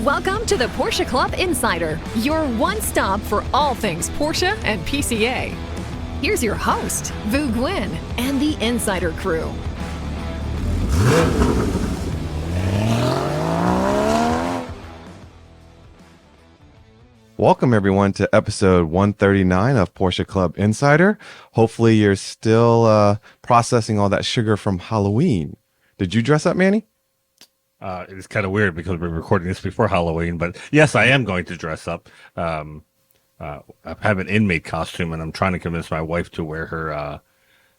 Welcome to the Porsche Club Insider, your one stop for all things Porsche and PCA. Here's your host, Vu Gwyn, and the Insider crew. Welcome, everyone, to episode 139 of Porsche Club Insider. Hopefully, you're still processing all that sugar from Halloween. Did you dress up, Manny? It's kind of weird because we're recording this before Halloween, but yes, I am going to dress up. I have an inmate costume, and I'm trying to convince my wife to wear her.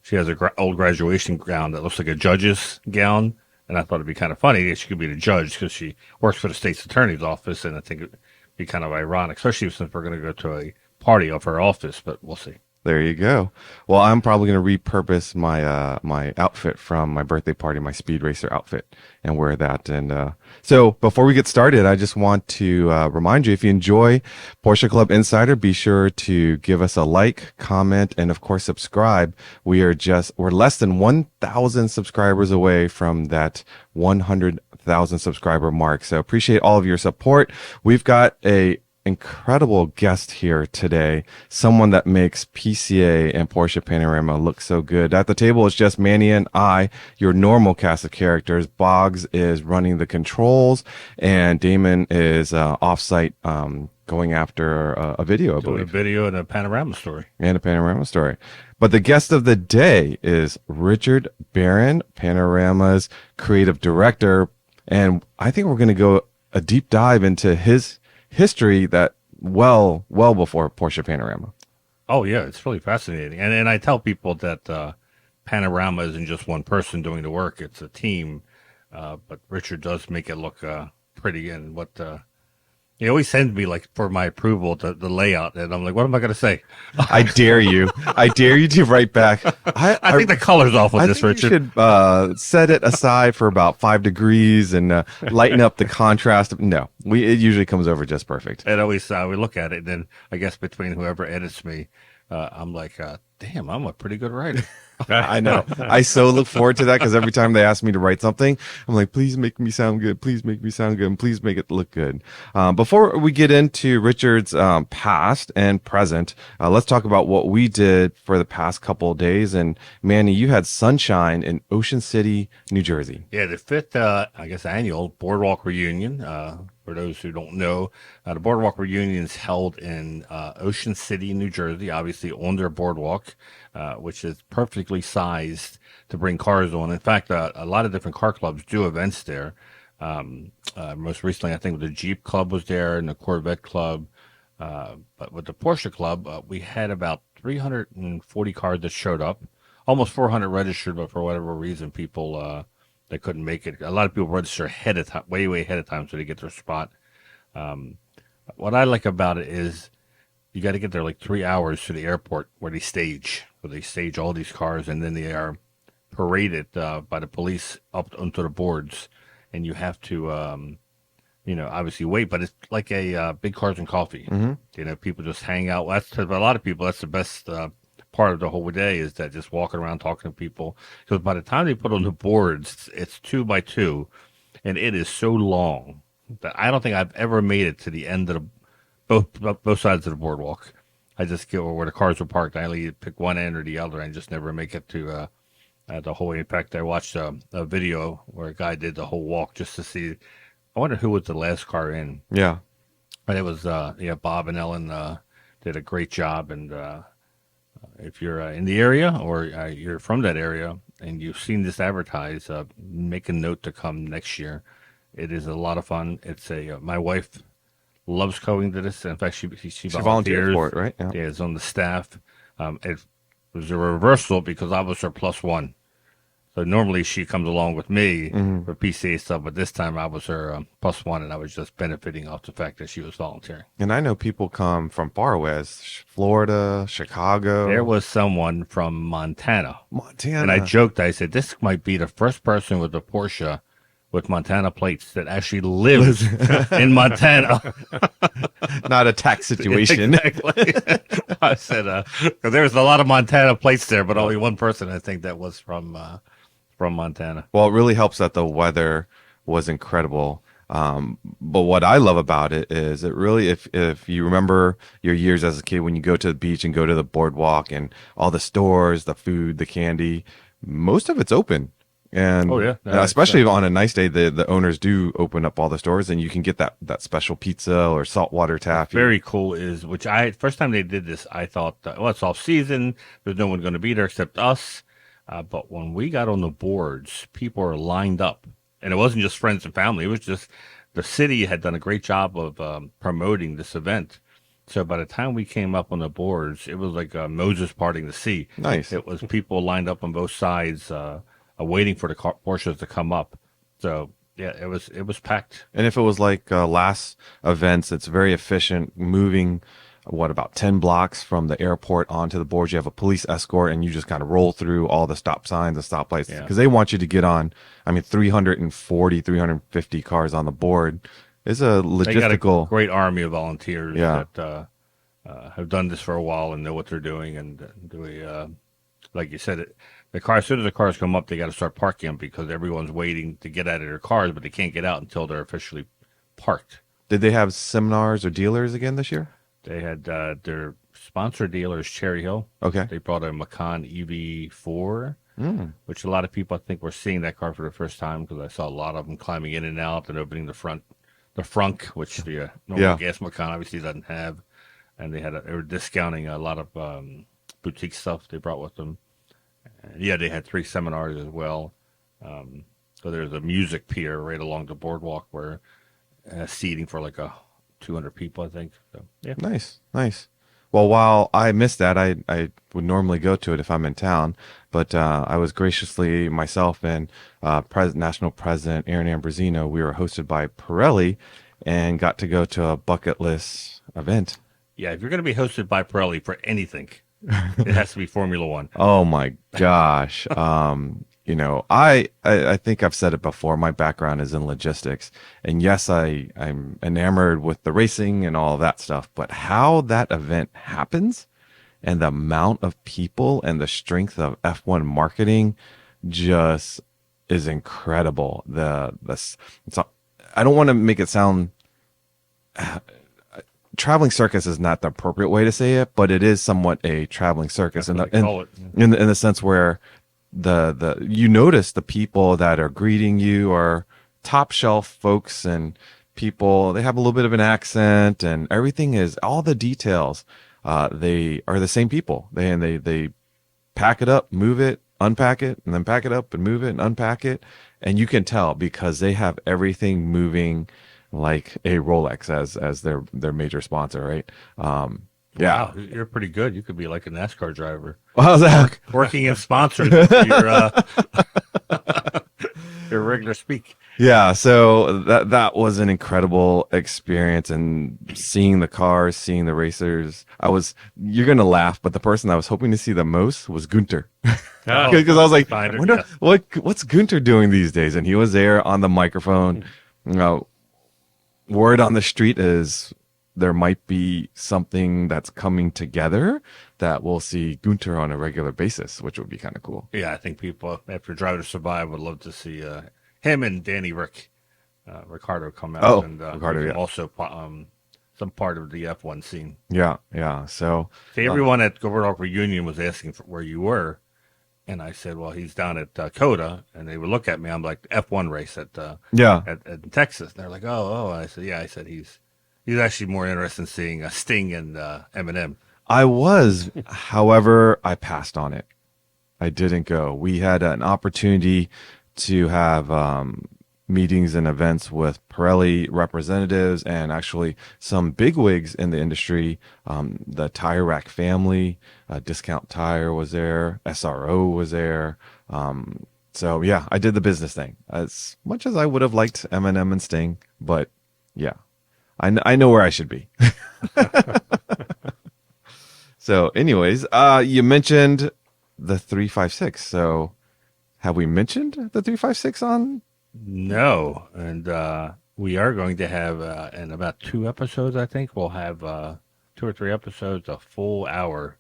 She has an old graduation gown that looks like a judge's gown, and I thought it'd be kind of funny that she could be the judge because she works for the state's attorney's office, and I think it'd be kind of ironic, especially since we're going to go to a party of her office, but we'll see. There you go. Well, I'm probably going to repurpose my my outfit from my birthday party, my Speed Racer outfit, and wear that. And so before we get started, I just want to remind you, if you enjoy Porsche Club Insider, be sure to give us a like, comment, and of course, subscribe. We're less than 1,000 subscribers away from that 100,000 subscriber mark. So appreciate all of your support. We've got a incredible guest here today, someone that makes PCA and Porsche Panorama look so good. At the table is just Manny and I, your normal cast of characters. Boggs is running the controls, and Damon is off-site going after a video, I believe. A video and a panorama story. But the guest of the day is Richard Barron, Panorama's creative director, and I think we're going to go a deep dive into his history that well before Porsche Panorama. Oh yeah, it's really fascinating. And I tell people that Panorama isn't just one person doing the work; it's a team. But Richard does make it look pretty. And what he always sends me like for my approval the layout, and I'm like, what am I going to say? I dare you to write back. I think the color's off with this, Richard. You should set it aside for about 5 degrees and lighten up the contrast. No, it usually comes over just perfect. And always we look at it, and then I guess between whoever edits me, I'm like, damn, I'm a pretty good writer. I know. I so look forward to that because every time they ask me to write something, I'm like, please make me sound good. Please make me sound good. And please make it look good. Before we get into Richard's past and present, let's talk about what we did for the past couple of days. And Manny, you had sunshine in Ocean City, New Jersey. Yeah, the fifth, annual Boardwalk reunion. For those who don't know, the Boardwalk reunion is held in Ocean City, New Jersey, obviously on their boardwalk, which is perfectly sized to bring cars on. In fact, a lot of different car clubs do events there. Most recently, I think the Jeep Club was there and the Corvette Club. But with the Porsche Club, we had about 340 cars that showed up, almost 400 registered, but for whatever reason, people they couldn't make it. A lot of people register ahead of time, way ahead of time, so they get their spot. What I like about it is you got to get there like 3 hours to the airport where they stage all these cars, and then they are paraded by the police up onto the boards, and you have to, obviously wait. But it's like a big cars and coffee. Mm-hmm. People just hang out. For a lot of people, that's the best part of the whole day, is that just walking around talking to people, because by the time they put on the boards, it's 2 by 2, and it is so long that I don't think I've ever made it to the end of both sides of the boardwalk. I just get where the cars were parked. I only pick one end or the other and just never make it to the whole way. In fact, I watched a video where a guy did the whole walk just to see. I wonder who was the last car in. Yeah, and it was Bob and Ellen did a great job. And if you're in the area or you're from that area and you've seen this advertised, make a note to come next year. It is a lot of fun. It's my wife loves going to this. In fact, she volunteered for it, right? Yeah, it's on the staff. It was a reversal because I was her plus one. So normally she comes along with me for PCA stuff, but this time I was her plus one, and I was just benefiting off the fact that she was volunteering. And I know people come from far away, as Florida, Chicago. There was someone from Montana. And I joked, I said, this might be the first person with a Porsche with Montana plates that actually lives in Montana. Not a tax situation. Exactly. I said, because there's a lot of Montana plates there, but only one person I think that was from Montana. Well, it really helps that the weather was incredible. But what I love about it is it really, if you remember your years as a kid when you go to the beach and go to the boardwalk and all the stores, the food, the candy, most of it's open. Oh And yeah, especially on a nice day, the owners do open up all the stores and you can get that special pizza or saltwater taffy. very cool is, which I first time they did this, I thought, well, it's off season. There's no one going to be there except us. But when we got on the boards, people are lined up, and it wasn't just friends and family. It was just the city had done a great job of promoting this event. So by the time we came up on the boards, it was like Moses parting the sea. Nice. It was people lined up on both sides, waiting for the Porsches to come up. So yeah, it was packed. And if it was like last events, it's very efficient moving, about 10 blocks from the airport onto the boards. You have a police escort and you just kind of roll through all the stop signs and stoplights Yeah. because they want you to get on. I mean, 340, 350 cars on the board is a They got a logistical. great army of volunteers Yeah. that have done this for a while and know what they're doing. And like you said, the car, as soon as the cars come up, they got to start parking them because everyone's waiting to get out of their cars, but they can't get out until they're officially parked. Did they have seminars or dealers again this year? They had their sponsor dealer is Cherry Hill. Okay. They brought a Macan EV4, Mm. which a lot of people I think were seeing that car for the first time because I saw a lot of them climbing in and out and opening the frunk, which the normal Yeah. gas Macan obviously doesn't have. And they were discounting a lot of boutique stuff they brought with them. And yeah, they had 3 seminars as well. So there's a music pier right along the boardwalk where seating for like 200 people, I think. So yeah, Nice, nice. Well, while I missed that, I would normally go to it if I'm in town, but I was graciously myself and National President Aaron Ambrosino. We were hosted by Pirelli and got to go to a bucket list event. yeah. If you're going to be hosted by Pirelli for anything, it has to be Formula One. Oh my gosh. I think I've said it before. My background is in logistics. And yes, I'm enamored with the racing and all of that stuff, but how that event happens and the amount of people and the strength of F1 marketing just is incredible. I don't want to make it sound traveling circus is not the appropriate way to say it, but it is somewhat a traveling circus That's what they call it, yeah. in the sense where you notice the people that are greeting you are top shelf folks and people. They have a little bit of an accent and everything is all the details. They are the same people. They pack it up, move it, unpack it, and then pack it up and move it and unpack it, and you can tell because they have everything moving like a Rolex as their major sponsor, right? Yeah. Wow, you're pretty good. You could be like a NASCAR driver How's that? working in sponsors. Your regular speak. Yeah, so that was an incredible experience, and seeing the cars, seeing the racers. You're gonna laugh, but the person I was hoping to see the most was Gunter, because I was like, I Finder, wonder yeah. what's Gunter doing these days, and he was there on the microphone. Word on the street is there might be something that's coming together that we'll see Gunter on a regular basis, which would be kind of cool. Yeah, I think people after Drive to Survive would love to see him and Danny Ricciardo come out Oh, and Ricciardo, yeah. also some part of the F1 scene. Yeah. So See, everyone at Boardwalk Reunion was asking for where you were, and I said, "Well, he's down at Coda," and they would look at me. I'm like, "F1 race at at Texas." And they're like, "Oh." I said, "Yeah." I said, "He's actually more interested in seeing Sting and Eminem." I was, however, I passed on it. I didn't go. We had an opportunity to have meetings and events with Pirelli representatives and actually some bigwigs in the industry. The Tire Rack family, Discount Tire was there, SRO was there. So yeah, I did the business thing as much as I would have liked Eminem and Sting, but yeah, I know where I should be. So anyways, you mentioned the 356. So have we mentioned the 356 on? No, and we are going to have in about 2 episodes. I think we'll have 2 or 3 episodes, a full hour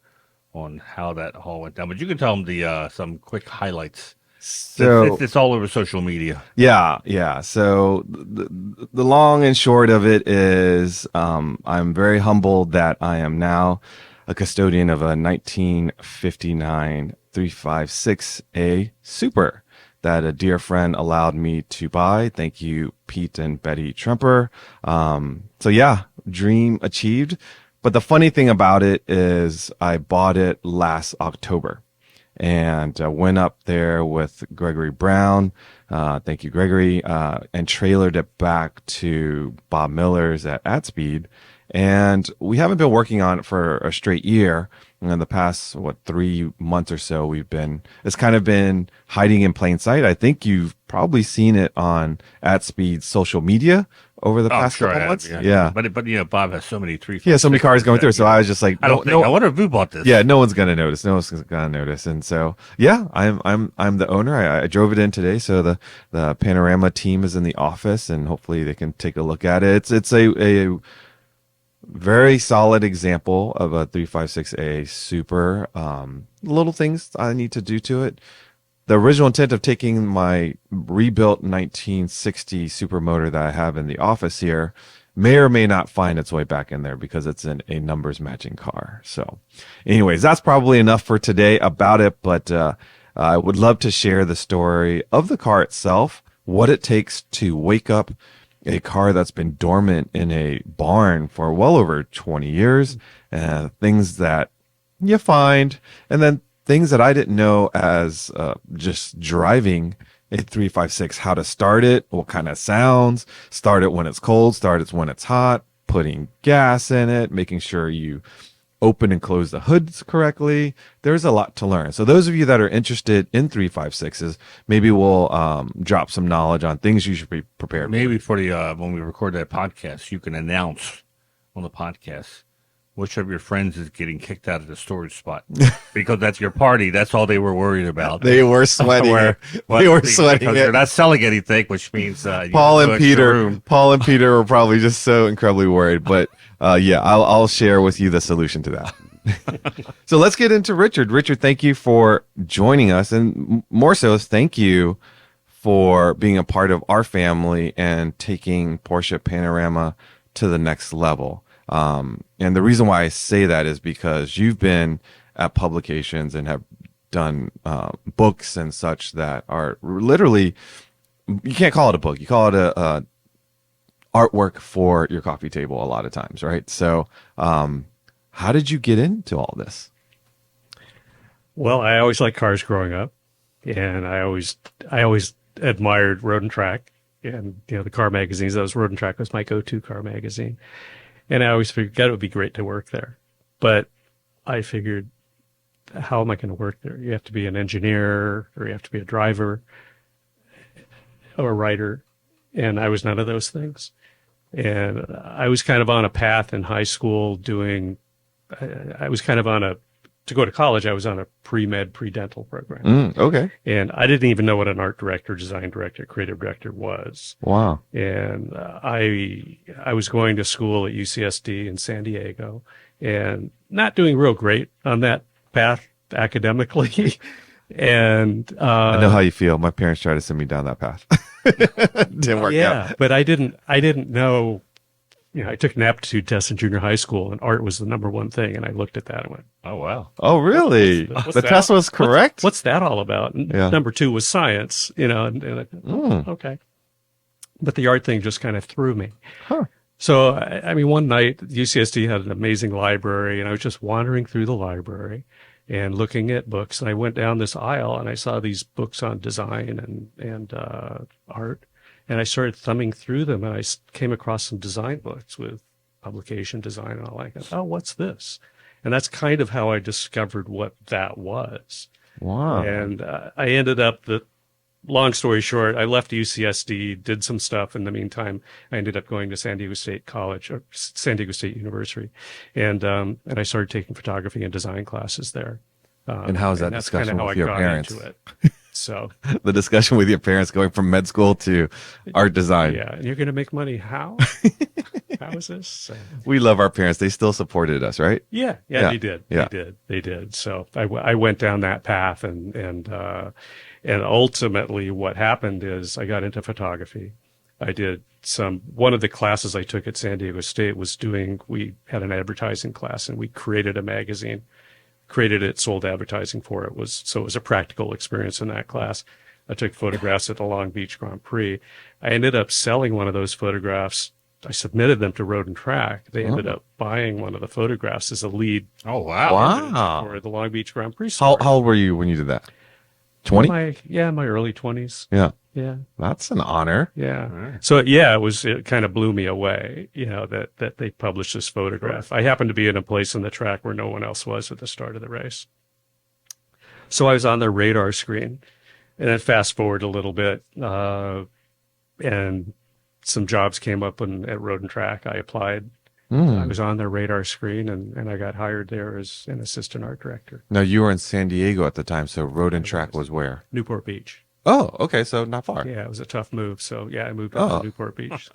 on how that all went down. But you can tell them some quick highlights So It's all over social media. yeah. So the long and short of it is, I'm very humbled that I am now a custodian of a 1959 356A Super that a dear friend allowed me to buy. Thank you, Pete and Betty Tremper. So yeah, dream achieved. But the funny thing about it is I bought it last October and went up there with Gregory Brown. Thank you, Gregory, and trailered it back to Bob Miller's at Speed. And we haven't been working on it for a straight year. And in the past, 3 months or so, it's kind of been hiding in plain sight. I think you've probably seen it on at Speed's social media over the past couple months. Yeah. But Bob has so many so many cars going through. So I was just like, I wonder if who bought this. Yeah, no one's gonna notice. No one's gonna notice. And so, yeah, I'm the owner. I drove it in today, so the Panorama team is in the office, and hopefully they can take a look at it. It's a very solid example of a 356A Super. Little things I need to do to it. The original intent of taking my rebuilt 1960 Super motor that I have in the office here may or may not find its way back in there because it's in a numbers matching car. So anyways, that's probably enough for today about it, but I would love to share the story of the car itself, what it takes to wake up a car that's been dormant in a barn for well over 20 years, things that you find, and then things that I didn't know as just driving a 356, how to start it, what kind of sounds, start it when it's cold, start it when it's hot, putting gas in it, making sure you open and close the hoods correctly. There's a lot to learn. So those of you that are interested in 356s, maybe we'll drop some knowledge on things you should be prepared Maybe for the when we record that podcast, you can announce on the podcast which of your friends is getting kicked out of the storage spot because that's your party. That's all they were worried about. They were sweating it. They were sweating it. They're not selling anything, which means Paul and Peter were probably just so incredibly worried. But yeah, I'll share with you the solution to that. So let's get into Richard. Richard, thank you for joining us, and more so, thank you for being a part of our family and taking Porsche Panorama to the next level. And the reason why I say that is because you've been at publications and have done books and such that are literally, you can't call it a book, you call it a artwork for your coffee table a lot of times, right? So how did you get into all this? Well, I always liked cars growing up, and I always admired Road and Track, and the car magazines. That was Road and Track was my go-to car magazine. And I always figured it would be great to work there. But I figured, how am I going to work there? You have to be an engineer, or you have to be a driver or a writer. And I was none of those things. And I was kind of on a path in high school to go to college, I was on a pre-med, pre-dental program. Okay. And I didn't even know what an art director, design director, creative director was. Wow. And I was going to school at UCSD in San Diego and not doing real great on that path academically. And I know how you feel. My parents tried to send me down that path. Didn't work out. Yeah, but I didn't know. I took an aptitude test in junior high school, and art was the number one thing. And I looked at that and went, "Oh wow! Oh really? What's the test was correct. What's that all about?" And number two was science. Okay. But the art thing just kind of threw me. Huh. So I mean, one night UCSD had an amazing library, and I was just wandering through the library and looking at books. And I went down this aisle, and I saw these books on design and art. And I started thumbing through them, and I came across some design books with publication design and all that. Oh, what's this? And that's kind of how I discovered what that was. Wow. And I ended up, long story short, I left UCSD, did some stuff. In the meantime, I ended up going to San Diego State College, or San Diego State University. And I started taking photography and design classes there. And how was that discussion with your parents? Into it. So the discussion with your parents going from med school to art design. Yeah, and you're going to make money. How? How is this? So, we love our parents. They still supported us, right? Yeah, they did. Yeah. They did. So I went down that path, and And ultimately what happened is I got into photography. I did one of the classes I took at San Diego State we had an advertising class, and we created a magazine, created it, sold advertising for it. So it was a practical experience in that class. I took photographs at the Long Beach Grand Prix. I ended up selling one of those photographs. I submitted them to Road and Track. They ended up buying one of the photographs as a lead Oh, wow. Wow. for the Long Beach Grand Prix. How story. old were you when you did that? 20? My early 20s. Yeah. Yeah. That's an honor. Yeah. Right. So it kind of blew me away, that they published this photograph. I happened to be in a place in the track where no one else was at the start of the race. So I was on their radar screen, and then fast forward a little bit, and some jobs came up at Road and Track. I applied. I was on their radar screen, and I got hired there as an assistant art director. Now, you were in San Diego at the time, so Road and Track was where? Newport Beach. Oh, okay, so not far. Yeah, it was a tough move. So yeah, I moved up to Newport Beach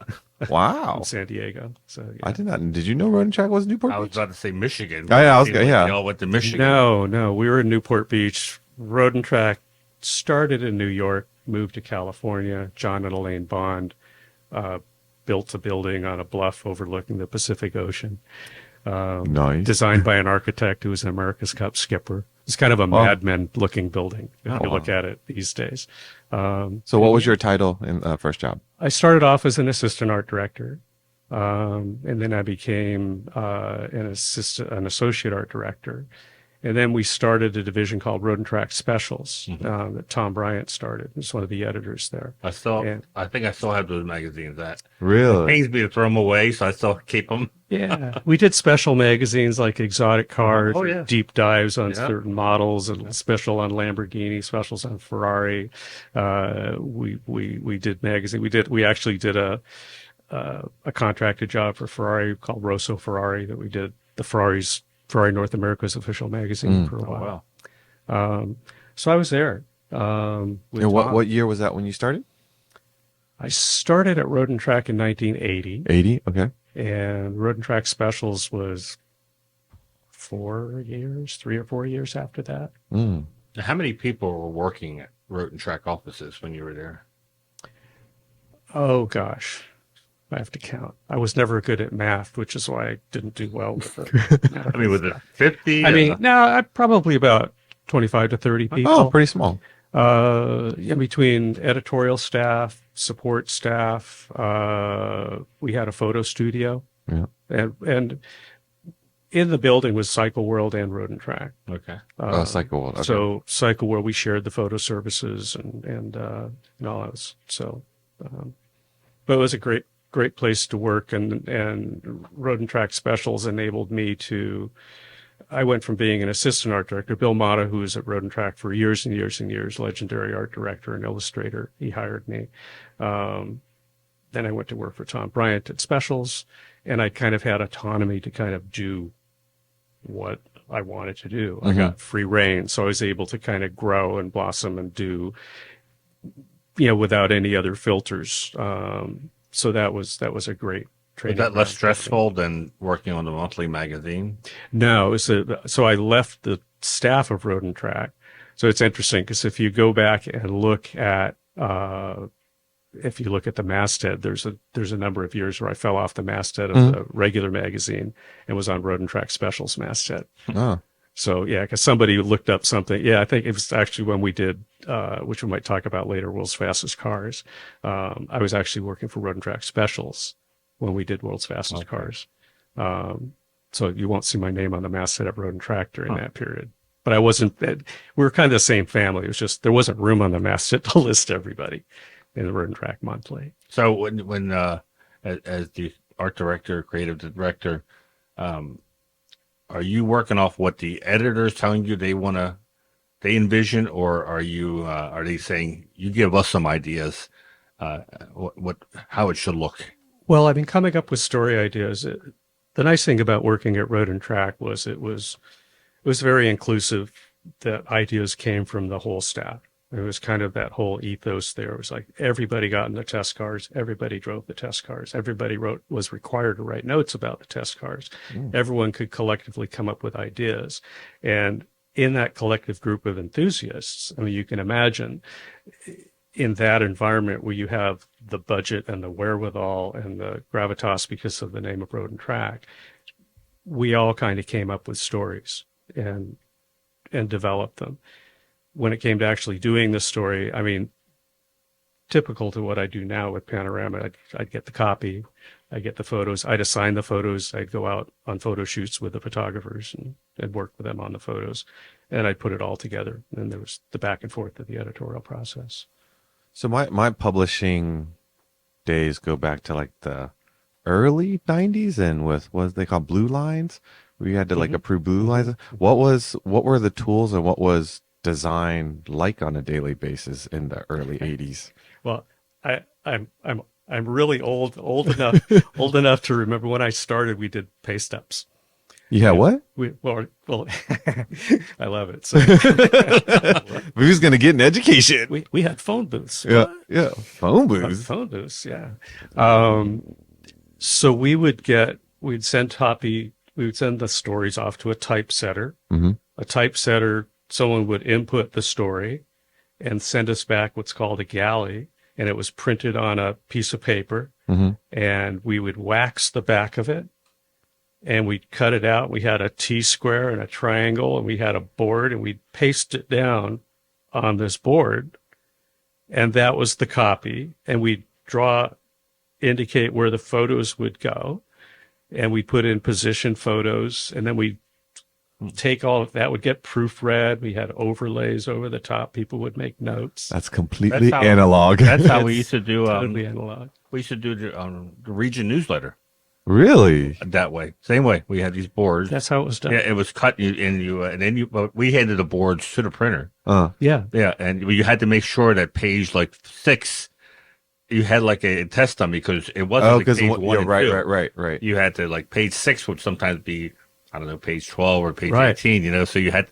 Wow. from San Diego. So yeah. I did not. Did you know Road and Track was Newport I was Beach? about to say Michigan. Yeah, I was Seemed gonna- like yeah. They all went to Michigan. No, we were in Newport Beach. Road and Track started in New York, moved to California. John and Elaine Bond built a building on a bluff overlooking the Pacific Ocean. Nice. Designed by an architect who was an America's Cup skipper. It's kind of a Mad Men looking building if you look at it these days. So what was your title in first job? I started off as an assistant art director, and then I became an associate art director. And then we started a division called Road and Track Specials that Tom Bryant started. He's one of the editors there. I think I still have those magazines. That Really? pains me to throw them away, so I still keep them. Yeah, we did special magazines like exotic cars, Oh, yeah. deep dives on certain models, and special on Lamborghini, specials on Ferrari. We did magazine. We actually did a contracted job for Ferrari called Rosso Ferrari that we did the Ferrari North America's official magazine for a while. Wow. So I was there. With And Tom. what year was that when you started? I started at Road and Track in 1980. 80? Okay. And Road and Track Specials was 3 or 4 years after that. Mm. Now, how many people were working at Road and Track offices when you were there? Oh, gosh. I have to count. I was never good at math, which is why I didn't do well with it. I mean, was it 50? Probably about 25 to 30 people. Oh, pretty small. Between editorial staff, support staff, we had a photo studio, Yeah. and in the building was Cycle World and Road and Track. Okay. Cycle World. Okay. So Cycle World, we shared the photo services and all that. So, but it was a great place to work, and Road and Track Specials enabled me to. I went from being an assistant art director. Bill Mata, who was at Road and Track for years and years and years, legendary art director and illustrator, he hired me. Then I went to work for Tom Bryant at Specials, and I kind of had autonomy to kind of do what I wanted to do. I got free reign, so I was able to kind of grow and blossom and do, without any other filters. So that was a great training. Was that less ground. stressful than working on the monthly magazine? No, so I left the staff of Road and Track. So it's interesting because if you go back and look at the masthead, there's a number of years where I fell off the masthead of the regular magazine and was on Road and Track Specials masthead. Oh. So yeah, because somebody looked up something. Yeah, I think it was actually when we did, which we might talk about later, World's Fastest Cars. I was actually working for Road and Track Specials when we did World's Fastest Cars. So you won't see my name on the masthead at Road and Track during that period. But I wasn't. We were kind of the same family. It was just there wasn't room on the masthead to list everybody in the Road and Track Monthly. So when as the art director, creative director, are you working off what the editor is telling you they envision, or are they saying you give us some ideas, how it should look? Well, I've been coming up with story ideas. The nice thing about working at Road and Track was it was very inclusive. That ideas came from the whole staff. It was kind of that whole ethos there. It was like everybody got in the test cars. Everybody drove the test cars. Everybody was required to write notes about the test cars. Everyone could collectively come up with ideas. And in that collective group of enthusiasts, I mean, you can imagine in that environment where you have the budget and the wherewithal and the gravitas because of the name of Road and Track, we all kind of came up with stories and developed them. When it came to actually doing the story, I mean, typical to what I do now with Panorama, I'd get the copy, I'd get the photos, I'd assign the photos, I'd go out on photo shoots with the photographers and work with them on the photos, and I'd put it all together. And then there was the back and forth of the editorial process. So my publishing days go back to like the early 90s, and with what they call blue lines, where you had to like approve blue lines. What were the tools, and what was design like on a daily basis in the early 80s? Well, I'm really old enough to remember when I started. We did paste ups. Yeah, what? Well, I love it. So We was gonna get an education. we had phone booths. Yeah, phone booths. Phone booths, yeah. So we'd send the stories off to a typesetter. Mm-hmm. A typesetter, someone would input the story and send us back what's called a galley, and it was printed on a piece of paper, and we would wax the back of it, and we'd cut it out. We had a T-square and a triangle, and we had a board, and we'd paste it down on this board, and that was the copy, and we'd indicate where the photos would go, and we put in position photos, and then we take all of that, would get proofread. We had overlays over the top. People would make notes. That's completely analog. That's how we used to do. Totally analog. We used to do the region newsletter Really? that way. Same way. We had these boards. That's how it was done. Yeah, it was cut, and then but we handed the boards to the printer. Yeah. Yeah, and you had to make sure that page like 6, you had like a test on, because it wasn't like page 1 and 2. Right. You had to, like, page 6 would sometimes be, I don't know, page 12 or page Right. 18, so you had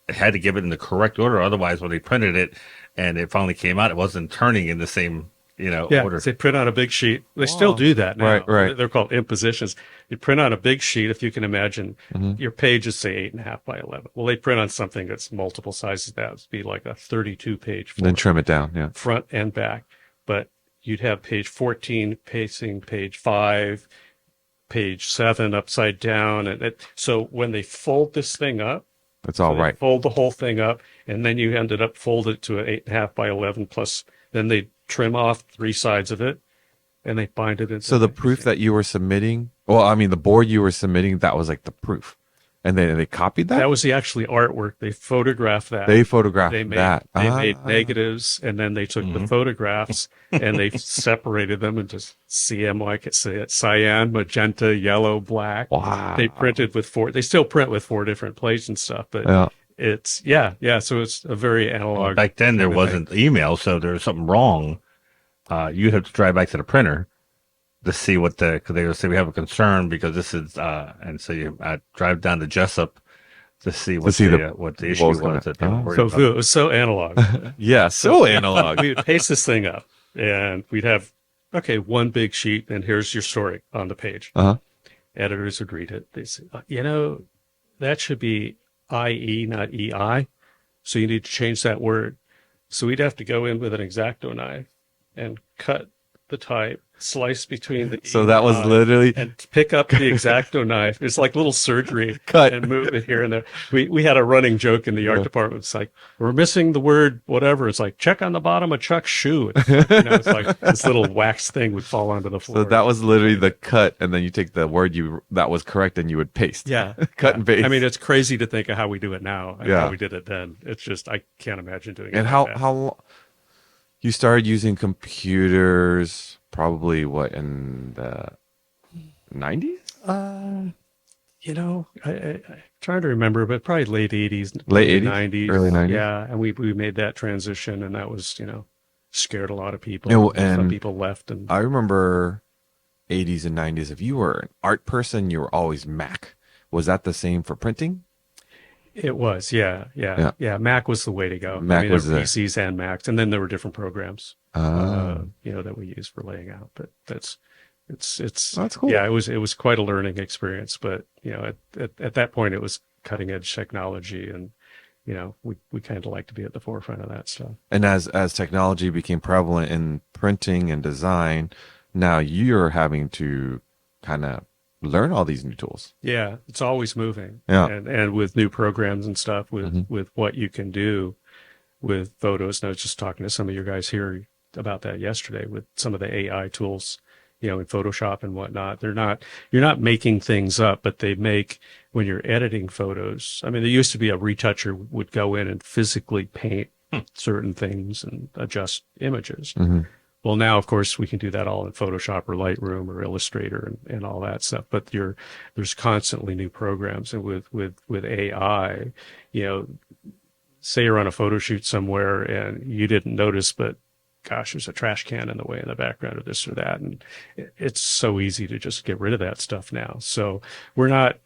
to give it in the correct order. Otherwise, when they printed it and it finally came out, it wasn't turning in the same, order. They print on a big sheet. They still do that now. Right. They're called impositions. You print on a big sheet, if you can imagine, your page is, say, 8.5 by 11. Well, they print on something that's multiple sizes. That would be like a 32-page Then trim it down. Yeah. front and back. But you'd have page 14 facing page 5, page 7 upside down. So when they fold this thing up, That's all right. fold the whole thing up, and then you ended up folded to an 8.5 by 11 plus. Then they trim off 3 sides of it, and they bind it in. So the proof that you were submitting, the board you were submitting, that was like the proof. And they copied that? That was the actually artwork. They photographed that. They photographed They made negatives, and then they took the photographs and they separated them into cyan, magenta, yellow, black. Wow. They printed with they still print with 4 different plates and stuff, but it's, so it's a very analog. Back then, there wasn't email, so there was something wrong. You'd have to drive back to the printer to see because they would say, we have a concern because this is, and so you drive down to Jessup to see what the issue was. That they were worried about. It was so analog. Yeah, so analog. We would paste this thing up, and we'd have, one big sheet, and here's your story on the page. Editors would read it. They say, that should be IE, not EI. So you need to change that word. So we'd have to go in with an X-Acto knife and cut the type, slice between the So that was literally and pick up the X-Acto knife. It's like little surgery. Cut and move it here and there. We had a running joke in the art department. It's like, we're missing the word whatever. It's like, check on the bottom of Chuck's shoe. It's like this little wax thing would fall onto the floor. So that was literally the cut, and then you take the word that was correct and you would paste. Yeah. Cut and paste. I mean, it's crazy to think of how we do it now and Yeah. how we did it then. It's just, I can't imagine doing it. And like that. how you started using computers probably in the 90s? I'm trying to remember, but probably late 80s, Late 80s? 90s. Early 90s? Yeah, and we made that transition, and that was, scared a lot of people. And some people left. And I remember 80s and 90s. If you were an art person, you were always Mac. Was that the same for printing? it was, yeah. Mac was the way to go. Mac was there were the PCs and Macs, and then there were different programs, that we used for laying out. But it's cool. Yeah, it was quite a learning experience. But at that point, it was cutting edge technology, and we kind of like to be at the forefront of that stuff. And as technology became prevalent in printing and design, now you're having to kind of learn all these new tools. Yeah, it's always moving. Yeah. And with new programs and stuff, with Mm-hmm. with what you can do with photos. And I was just talking to some of your guys here about that yesterday with some of the AI tools, in Photoshop and whatnot. You're not making things up, but they make, when you're editing photos. I mean, there used to be a retoucher would go in and physically paint certain things and adjust images. Mm-hmm. Well, now, of course, we can do that all in Photoshop or Lightroom or Illustrator and all that stuff. But there's constantly new programs. And with AI, say you're on a photo shoot somewhere and you didn't notice, but gosh, there's a trash can in the way in the background or this or that. And it's so easy to just get rid of that stuff now. So we're not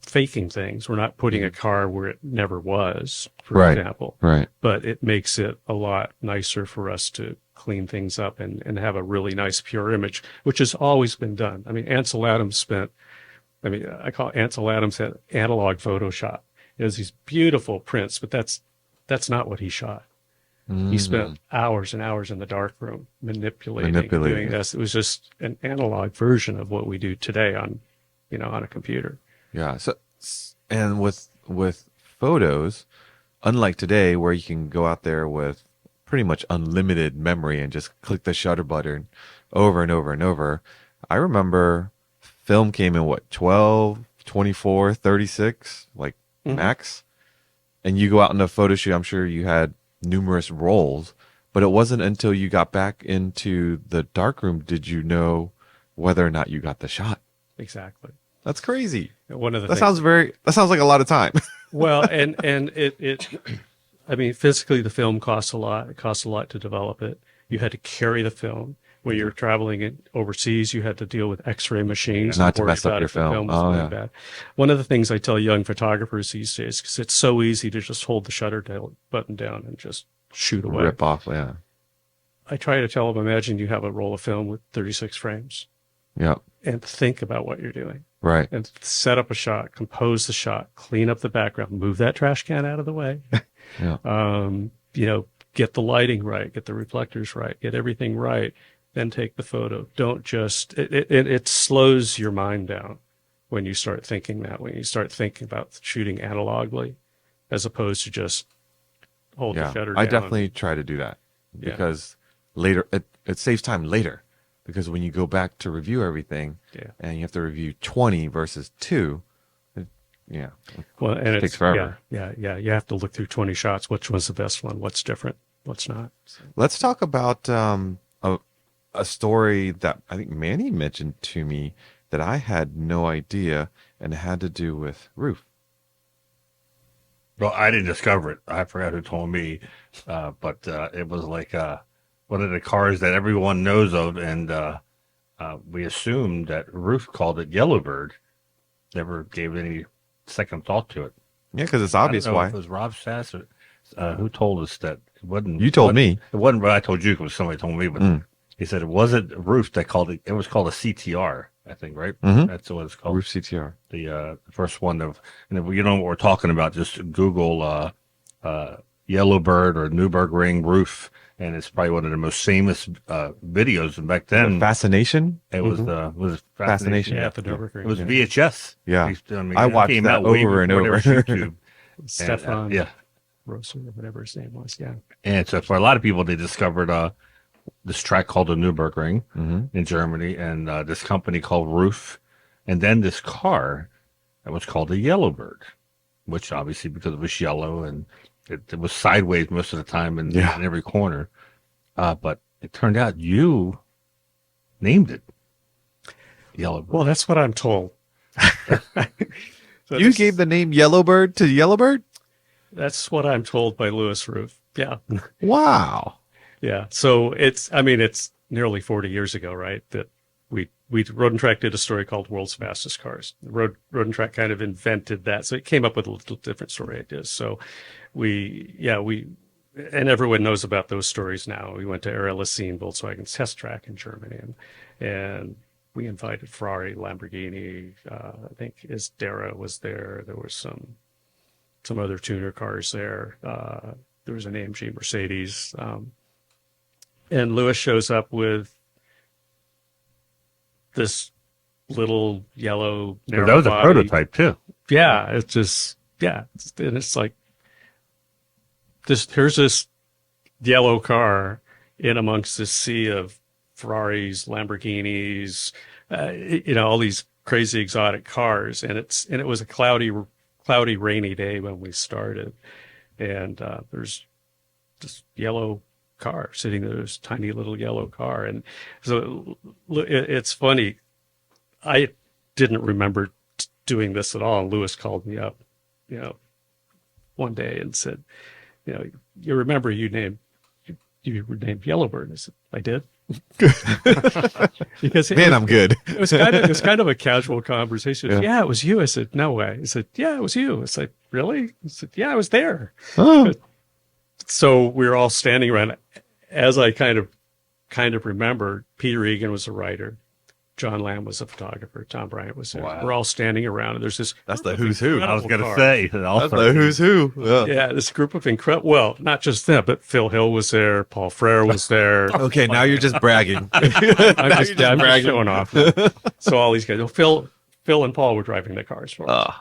faking things. We're not putting a car where it never was, for example. Right. But it makes it a lot nicer for us to clean things up and have a really nice pure image, which has always been done. I mean, Ansel Adams I call Ansel Adams had analog Photoshop. He has these beautiful prints, but that's not what he shot. He spent hours and hours in the darkroom manipulating. Doing this. It was just an analog version of what we do today on a computer. Yeah. So, and with photos, unlike today, where you can go out there with pretty much unlimited memory and just click the shutter button over and over and over, I remember film came in 12, 24, 36, like max. And you go out in a photo shoot, I'm sure you had numerous rolls, but it wasn't until you got back into the darkroom did you know whether or not you got the shot. Exactly. That's crazy. One of the that sounds like a lot of time. Well, and it I mean, physically the film costs a lot. It costs a lot to develop it. You had to carry the film. When you're traveling overseas, you had to deal with X-ray machines. Not to worry mess up about your if the film. was Oh, going yeah. bad. One of the things I tell young photographers these days, because it's so easy to just hold the shutter button down and just shoot away. Rip off, yeah. I try to tell them, imagine you have a roll of film with 36 frames Yeah. and think about what you're doing. Right. And set up a shot, compose the shot, clean up the background, move that trash can out of the way. Yeah. Get the lighting right, get the reflectors right, get everything right, then take the photo. Don't just, it slows your mind down when you start thinking that, when you start thinking about shooting analogically, as opposed to just hold the shutter down. I definitely try to do that because later, it saves time later. Because when you go back to review everything and you have to review 20 versus 2, well, and it takes forever. Yeah. You have to look through 20 shots. Which one's the best one? What's different? What's not? So. Let's talk about a story that I think Manny mentioned to me that I had no idea, and it had to do with Ruf. Well, I didn't discover it. I forgot who told me, but it was like one of the cars that everyone knows of, and we assumed that Ruf called it Yellowbird. Never gave any second thought to it. Yeah, because it's obvious I don't know why. if it was Rob Sass or who told us that it wasn't. You told me. It wasn't, but I told you because somebody told me. But he said it wasn't Ruf that called it. It was called a CTR, I think, right? Mhm. That's what it's called. Ruf CTR. The first one of, and if you know what we're talking about, just Google Yellowbird or Nürburgring Ruf, and it's probably one of the most famous videos. And back then, Fascination? it was Fascination. Yeah, the Nürburgring. It was VHS. Yeah. I watched came that out way over and before there over. was YouTube. Stefan Yeah. Rosser, or whatever his name was. Yeah. And so for a lot of people, they discovered this track called the Nürburgring in Germany, and this company called Ruf, and then this car that was called a Yellowbird, which obviously because it was yellow and it was sideways most of the time in every corner. But it turned out you named it Yellowbird. Well, that's what I'm told. So You gave the name Yellowbird to Yellowbird? That's what I'm told by Louis Ruf. Yeah. Wow. Yeah. So it's nearly 40 years ago, right? That we Road and Track did a story called World's Fastest Cars. Road and Track kind of invented that. So it came up with a little different story ideas. So and everyone knows about those stories now. We went to Erlesine, Volkswagen's test track in Germany, and we invited Ferrari, Lamborghini, I think Isdera was there. There was some some other tuner cars there. There was an AMG Mercedes. And Lewis shows up with this little yellow narrow That was a body. prototype too. Yeah, it's just, yeah. And it's like, here's this yellow car in amongst this sea of Ferraris, Lamborghinis, all these crazy exotic cars. And it was a cloudy, rainy day when we started. And there's this yellow car sitting there, this tiny little yellow car. And so it's funny. I didn't remember doing this at all. And Lewis called me up, one day and said, you remember you were named Yellowbird. I said, I did. Because I'm good. It was kind of a casual conversation. Yeah, it was you. I said, no way. He said, yeah, it was you. I said, really? He said, yeah, I was there. Oh. So we were all standing around. As I kind of remember, Peter Egan was a writer. John Lamb was a photographer. Tom Bryant was there. Wow. We're all standing around, and there's this. That's the who's who. I was going to cars. say. That's the who's who. Yeah. Yeah, this group of incredible. Well, not just them, but Phil Hill was there. Paul Frere was there. Okay, now you're just bragging. I'm just showing off. So all these guys. Phil and Paul were driving the cars for us.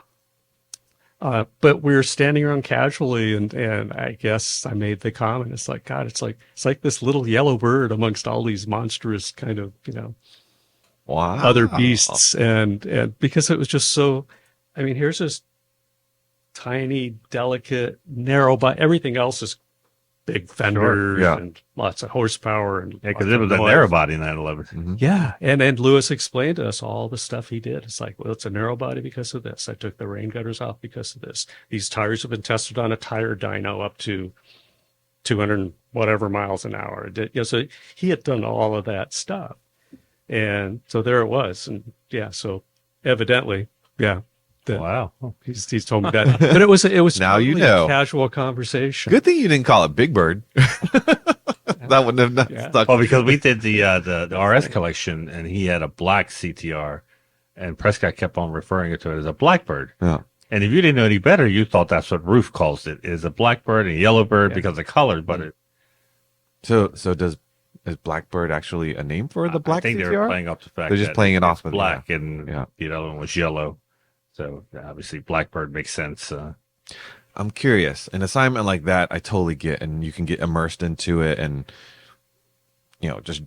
But we were standing around casually, and I guess I made the comment. It's like, God, it's like this little yellow bird amongst all these monstrous kind of Wow. other beasts, and because it was just so. I mean, here's this tiny, delicate, narrow, but everything else is big fenders yeah. and lots of horsepower and because it was a narrow body 911. Mm-hmm. Yeah, and Lewis explained to us all the stuff he did. It's like, well, it's a narrow body because of this. I took the rain gutters off because of this. These tires have been tested on a tire dyno up to 200 and whatever miles an hour. So he had done all of that stuff, and so there it was. And yeah, so evidently, yeah. Wow. He's told me that, but it was Now totally you know. a casual conversation. Good thing you didn't call it Big Bird. That wouldn't have stuck. Well, because we did the RS collection, and he had a black CTR, and Prescott kept on referring to it as a Blackbird. Yeah. And if you didn't know any better, you thought that's what Ruf calls it, is a Blackbird and a Yellowbird because of colors. But it, So is Blackbird actually a name for the black I think CTR? they were playing off the fact They're just that playing it off it's with black, yeah. and Yeah. the other one was yellow. So obviously Blackbird makes sense. I'm curious. An assignment like that, I totally get, and you can get immersed into it, and just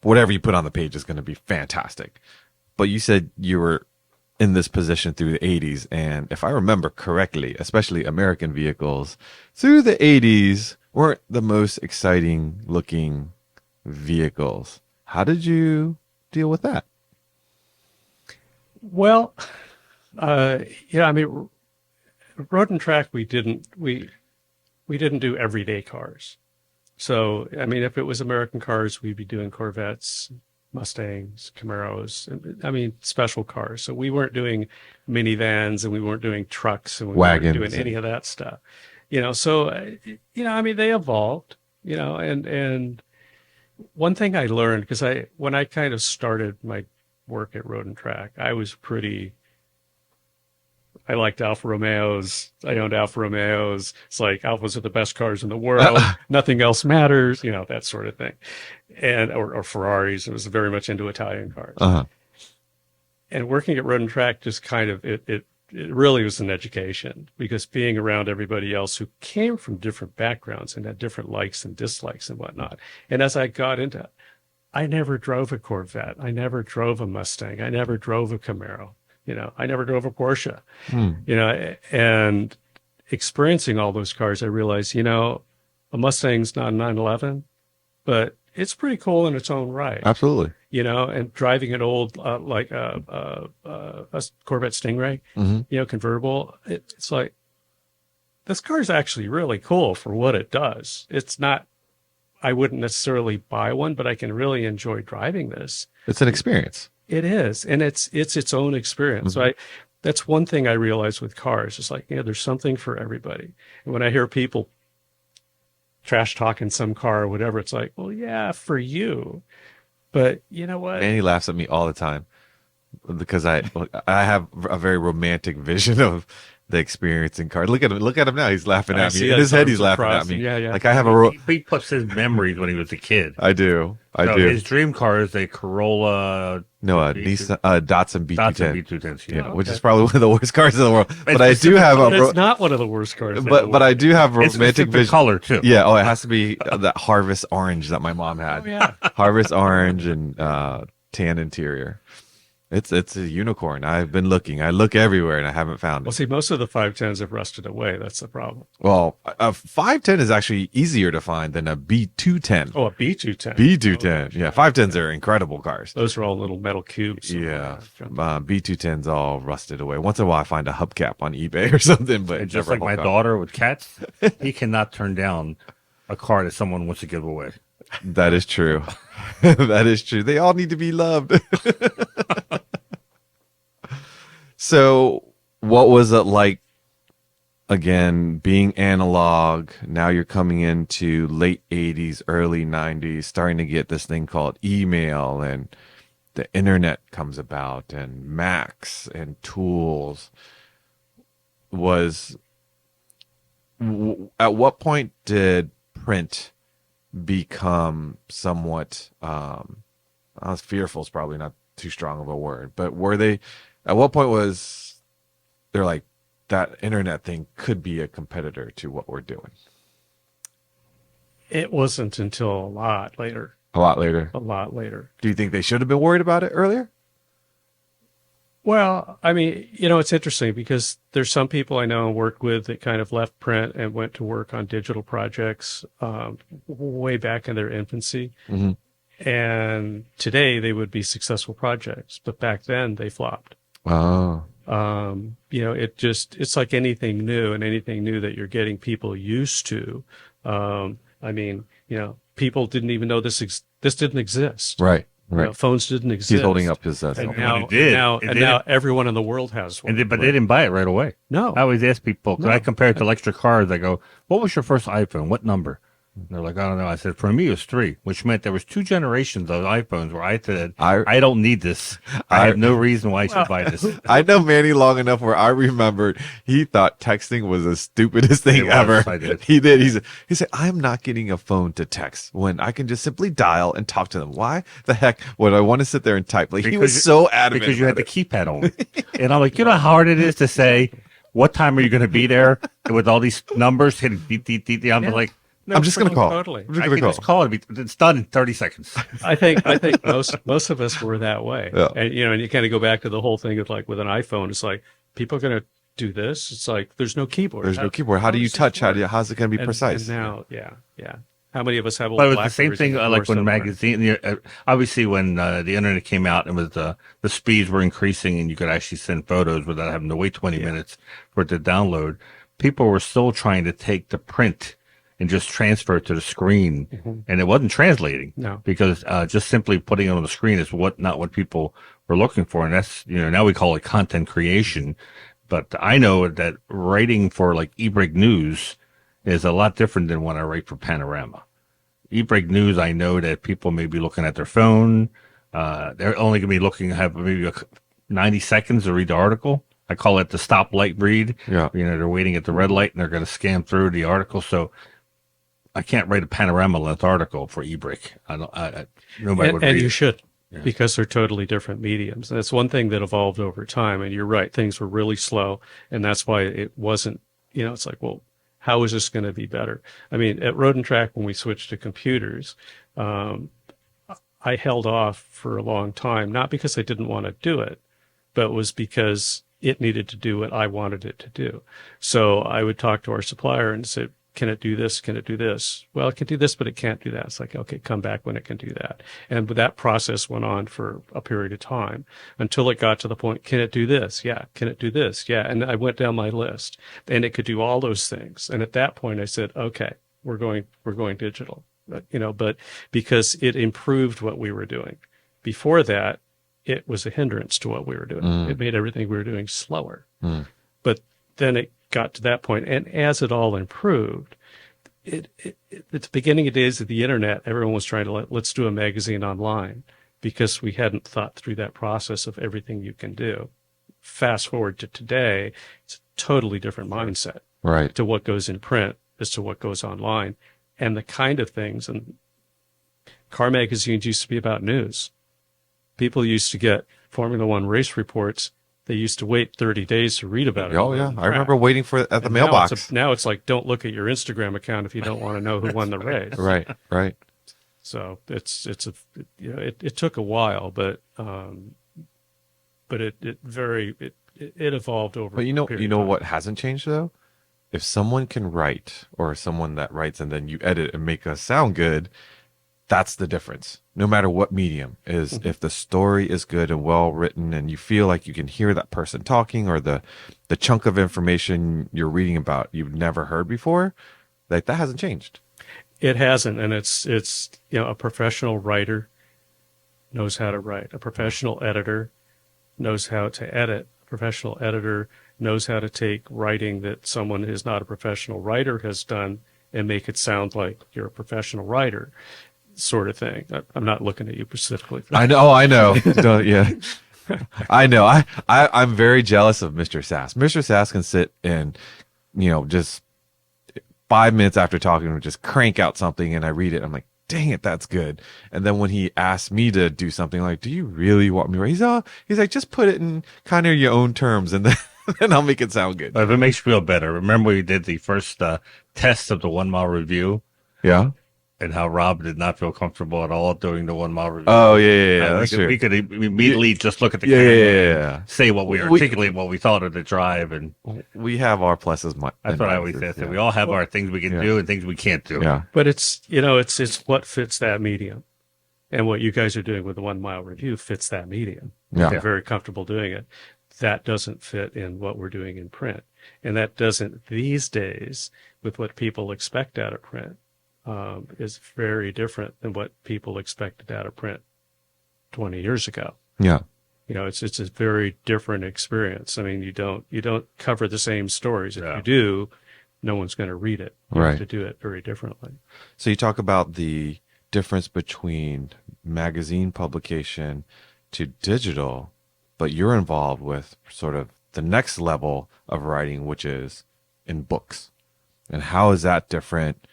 whatever you put on the page is going to be fantastic. But you said you were in this position through the 80s, and if I remember correctly, especially American vehicles through the 80s weren't the most exciting looking vehicles. How did you deal with that? Well, I mean, road and track, we didn't do everyday cars. So, I mean, if it was American cars, we'd be doing Corvettes, Mustangs, Camaros, I mean, special cars. So we weren't doing minivans, and we weren't doing trucks, and we Wagons. weren't doing any of that stuff. So, I mean, they evolved, and one thing I learned, because when I kind of started my work at Road and Track, I liked Alfa Romeos. I owned Alfa Romeos. It's like Alfas are the best cars in the world. Nothing else matters, that sort of thing. And or Ferraris. I was very much into Italian cars. Uh-huh. And working at Road and Track just kind of it really was an education, because being around everybody else who came from different backgrounds and had different likes and dislikes and whatnot. And as I got into it, I never drove a Corvette. I never drove a Mustang. I never drove a Camaro. I never drove a Porsche. And experiencing all those cars, I realized, a Mustang's not a 911, but it's pretty cool in its own right. Absolutely. And driving an old, like a Corvette Stingray, convertible, it's like, this car's actually really cool for what it does. It's not, I wouldn't necessarily buy one, but I can really enjoy driving this. It's an experience. It is, and it's its own experience. So that's one thing I realized with cars. It's like, there's something for everybody. And when I hear people trash talking some car or whatever, it's like, well, yeah, for you, but you know what? And he laughs at me all the time because I have a very romantic vision of the experience in cars. Look at him now. He's laughing I at me. see In that his head, arms he's are laughing at crossed. me. Yeah, yeah. Like I have a He puts his memories when he was a kid. I do. So do. his dream car is a Corolla. No, a B2 Nissan, Datsun B210. Datsun B210. Yeah, Yeah. which is probably one of the worst cars in the world. But I do specific have But a, it's not one of the worst cars. but I do have a It's romantic specific vision. color too. Yeah. Oh, it has to be that harvest orange that my mom had. Oh, yeah. Harvest orange and tan interior. It's a unicorn. I've been looking. I look everywhere and I haven't found Well, it. see, most of the 510s have rusted away. That's the problem. Well, a 510 is actually easier to find than a B210. Oh, a B210. B210. Yeah, 510s are incredible cars. Those are all little metal cubes. Yeah, B210's all rusted away. Once in a while, I find a hubcap on eBay or something, but And just never like a whole my car. daughter with cats, he cannot turn down a car that someone wants to give away. That is true. That is true. They all need to be loved. So, what was it like? Again, being analog. Now you're coming into late 80s, early 90s, starting to get this thing called email, and the internet comes about, and Macs and tools. At what point did print become somewhat fearful is probably not too strong of a word, but at what point was they're like, that internet thing could be a competitor to what we're doing? It wasn't until a lot later. A lot later. A lot later. Do you think they should have been worried about it earlier? Well, I mean, it's interesting because there's some people I know and worked with that kind of left print and went to work on digital projects way back in their infancy. Mm-hmm. And today they would be successful projects, but back then they flopped. Oh. It's like anything new, and anything new that you're getting people used to. People didn't even know this didn't exist. Right. Right. Phones didn't exist. He's holding up his cell And phone. now, it did, now, it and did. now everyone in the world has one. But they didn't buy it right away. No. I always ask people, because I compare it to electric cars. I go, what was your first iPhone? What number? And they're like, I don't know. I said, for me, it was 3, which meant there was 2 generations of iPhones where I said, I don't need this. I have no reason why I should buy this. I know Manny long enough where I remembered he thought texting was the stupidest thing It was, ever. I did. He did. He said, I'm not getting a phone to text when I can just simply dial and talk to them. Why the heck would I want to sit there and type? Like, he was so adamant. Because you had the about keypad on. And I'm like, you know how hard it is to say, what time are you going to be there? And with all these numbers hitting beep, beep, beep. I'm like, it. I'm just going to call. Totally. I'm just I going can to just call. call it. It's done in 30 seconds. I think most of us were that way. Yeah. And and you kind of go back to the whole thing of like with an iPhone, it's like people are going to do this. It's like there's no keyboard. There's no keyboard. How do you does this touch? work? How's it going to be precise? And now, yeah. How many of us have? But it old was the same Blackberries thing and like when somewhere? magazine. Obviously, when the internet came out and was the speeds were increasing, and you could actually send photos without having to wait 20 minutes for it to download. People were still trying to take the print and just transfer it to the screen, and it wasn't translating. No. Because just simply putting it on the screen is not what people were looking for, and that's now we call it content creation. But I know that writing for like eBreak News is a lot different than when I write for Panorama. eBreak News, I know that people may be looking at their phone. They're only going to be have maybe 90 seconds to read the article. I call it the stoplight read. Yeah. They're waiting at the red light and they're going to scan through the article. So I can't write a panorama length article for eBreak. Nobody would read And you it. should, because they're totally different mediums. And that's one thing that evolved over time. And you're right, things were really slow, and that's why it wasn't. It's like, well, how is this going to be better? I mean, at Road and Track, when we switched to computers, I held off for a long time, not because I didn't want to do it, but it was because it needed to do what I wanted it to do. So I would talk to our supplier and say, can it do this? Can it do this? Well, it can do this, but it can't do that. It's like, okay, come back when it can do that. And that process went on for a period of time until it got to the point, can it do this? Yeah. Can it do this? Yeah. And I went down my list and it could do all those things. And at that point I said, okay, we're going digital, but because it improved what we were doing. Before that, it was a hindrance to what we were doing. It made everything we were doing slower. But then it got to that point, and as it all improved, at the beginning of days of the internet, everyone was trying to let's do a magazine online, because we hadn't thought through that process of everything you can do. Fast forward to today, it's totally different mindset Right. to what goes in print as to what goes online. And the kind of things, and car magazines used to be about news. People used to get Formula One race reports. They used to wait 30 days to read about it. Oh yeah, I remember waiting for it at the mailbox. Now it's like, don't look at your Instagram account if you don't want to know who won the race. Right, right. So it took a while, but it evolved over. But a period you know of time. what hasn't changed though? If someone can write, or someone that writes and then you edit and make us sound good, that's the difference. No matter what medium is, if the story is good and well written and you feel like you can hear that person talking, or the chunk of information you're reading about you've never heard before, like that hasn't changed. It hasn't, and it's a professional writer knows how to write. A professional editor knows how to edit. A professional editor knows how to take writing that someone who's not a professional writer has done and make it sound like you're a professional writer, sort of thing. I'm not looking at you specifically. I know. Yeah. I know. I'm very jealous of Mr. Sass. Mr. Sass can sit and, just 5 minutes after talking to him, just crank out something and I read it. I'm like, dang it, that's good. And then when he asked me to do something, like, do you really want me to write? He's like, just put it in kind of your own terms and then I'll make it sound good. But if it makes you feel better, remember we did the first test of the 1 mile review? Yeah. And how Rob did not feel comfortable at all doing the 1 mile review. Oh, yeah. That's true. We could immediately just look at the camera and say what articulate what we thought of the drive. And we have our pluses. That's what I always say. We all have our things we can do and things we can't do. Yeah. But it's what fits that medium. And what you guys are doing with the 1 mile review fits that medium. Yeah. You're very comfortable doing it. That doesn't fit in what we're doing in print. And that doesn't these days with what people expect out of print. Is very different than what people expected out of print 20 years ago. Yeah. It's a very different experience. I mean, you don't cover the same stories. If Yeah. you do, no one's going to read it. You Right. have to do it very differently. So you talk about the difference between magazine publication to digital, but you're involved with sort of the next level of writing, which is in books. And how is that different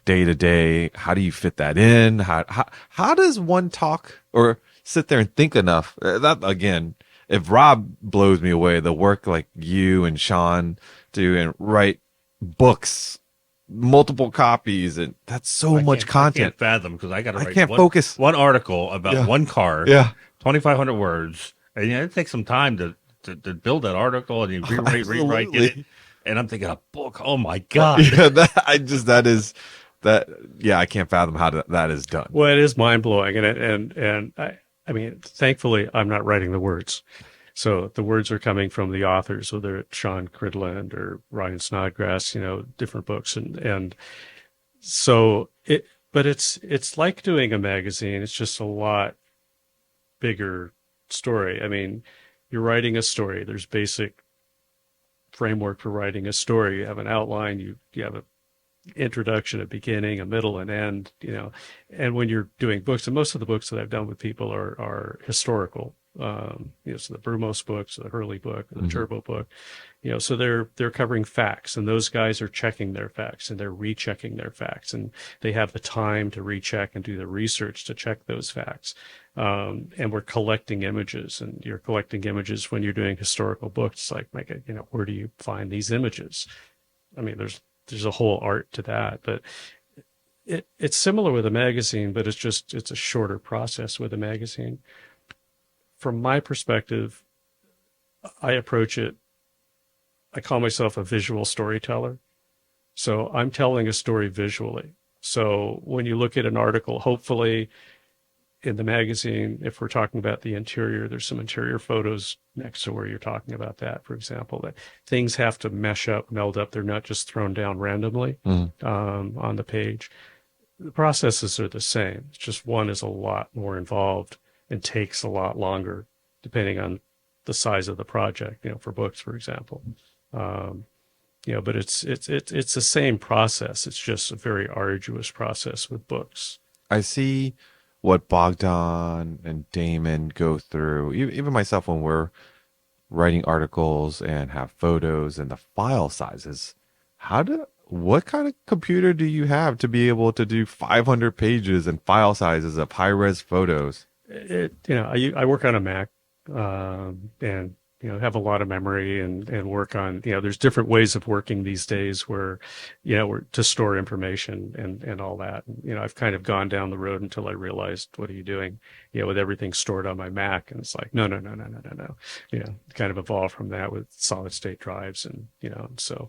day to day? How do you fit that in? How does one talk or sit there and think enough? That again, if Rob blows me away, the work like you and Sean do and write books, multiple copies, and that's so much content. I can't fathom because I got to write focus. One article about one car. Yeah. 2,500 words. And it takes some time to build that article and you rewrite, get it. And I'm thinking a book. Oh my God. Yeah, I can't fathom how that is done. Well, it is mind blowing, and I mean, thankfully, I'm not writing the words, so the words are coming from the authors, whether it's Sean Cridland or Ryan Snodgrass, different books, and so but it's like doing a magazine. It's just a lot bigger story. I mean, you're writing a story. There's basic framework for writing a story. You have an outline. You have a introduction, a beginning, a middle, and end, and when you're doing books, and most of the books that I've done with people are historical, so the Brumos books, the Hurley book, the Turbo book, so they're covering facts, and those guys are checking their facts and they're rechecking their facts, and they have the time to recheck and do the research to check those facts. And we're collecting images, and you're collecting images when you're doing historical books, like, where do you find these images? I mean, there's a whole art to that, but it's similar with a magazine, but it's a shorter process with a magazine. From my perspective, I call myself a visual storyteller. So I'm telling a story visually. So when you look at an article, hopefully in the magazine, if we're talking about the interior, there's some interior photos next to where you're talking about that, for example, that things have to mesh up, meld up. They're not just thrown down randomly on the page. The processes are the same. It's just one is a lot more involved and takes a lot longer, depending on the size of the project, for books, for example. But it's the same process. It's just a very arduous process with books. I see what Bogdan and Damon go through, even myself, when we're writing articles and have photos and the file sizes. What kind of computer do you have to be able to do 500 pages and file sizes of high res photos? I work on a Mac, and have a lot of memory and work on, there's different ways of working these days where, we're to store information and all that. I've kind of gone down the road until I realized, what are you doing, with everything stored on my Mac? And it's like, no, kind of evolved from that with solid state drives and, so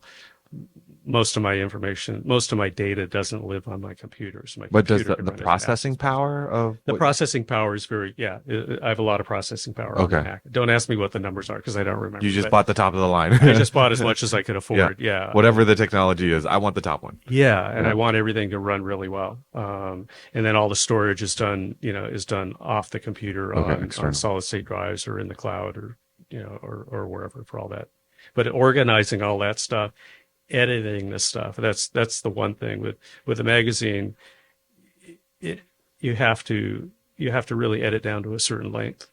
most of my data doesn't live on my computers. But does the processing power of the processing power is I have a lot of processing power on the Mac. Don't ask me what the numbers are because I don't remember. You just bought the top of the line. I just bought as much as I could afford. Yeah. Whatever the technology is, I want the top one. Yeah, and I want everything to run really well. And then all the storage is done off the computer on solid state drives or in the cloud or or wherever for all that. But organizing all that stuff, editing this stuff, that's the one thing with the magazine. You have to really edit down to a certain length.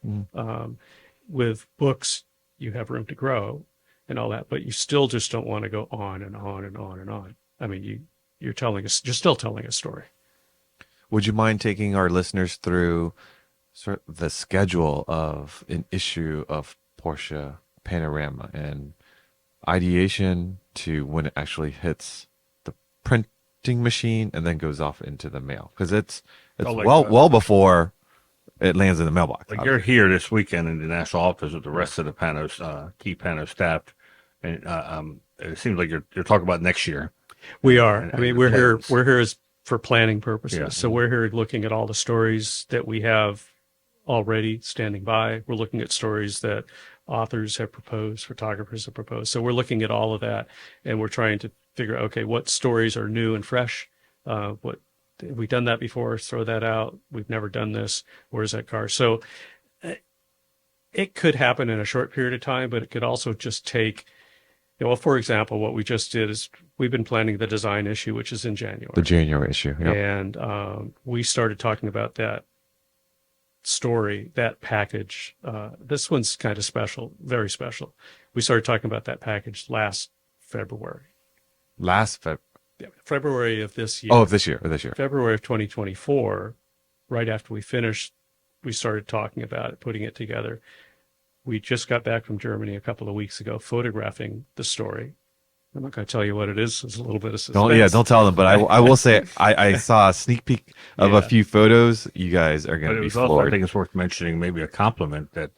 With books, you have room to grow and all that, but you still just don't want to go on and on and on and on. I mean, you're still telling a story. Would you mind taking our listeners through sort of the schedule of an issue of Porsche Panorama and ideation to when it actually hits the printing machine and then goes off into the mail? Because it's well before it lands in the mailbox. Like you're here this weekend in the national office with the rest of the Panos, key Panos staff, and it seems like you're talking about next year. We are. We're here. We're here for planning purposes. Yeah. So we're here looking at all the stories that we have already standing by. We're looking at stories that authors have proposed, photographers have proposed. So we're looking at all of that, and we're trying to figure out, okay, what stories are new and fresh? What have we done that before? Throw that out. We've never done this. Where's that car? So it could happen in a short period of time, but it could also just take, for example, what we just did is we've been planning the design issue, which is in January. The January issue. Yep. And we started talking about that story, that package. This one's kind of special, very special. We started talking about that package last February. February of this year. Oh, of this year. February of 2024, right after we finished, we started talking about it, putting it together. We just got back from Germany a couple of weeks ago, photographing the story. I'm not going to tell you what it is. It's a little bit of suspense. Don't tell them. But I will say I saw a sneak peek of a few photos. You guys are going to be floored. Also, I think it's worth mentioning, maybe a compliment, that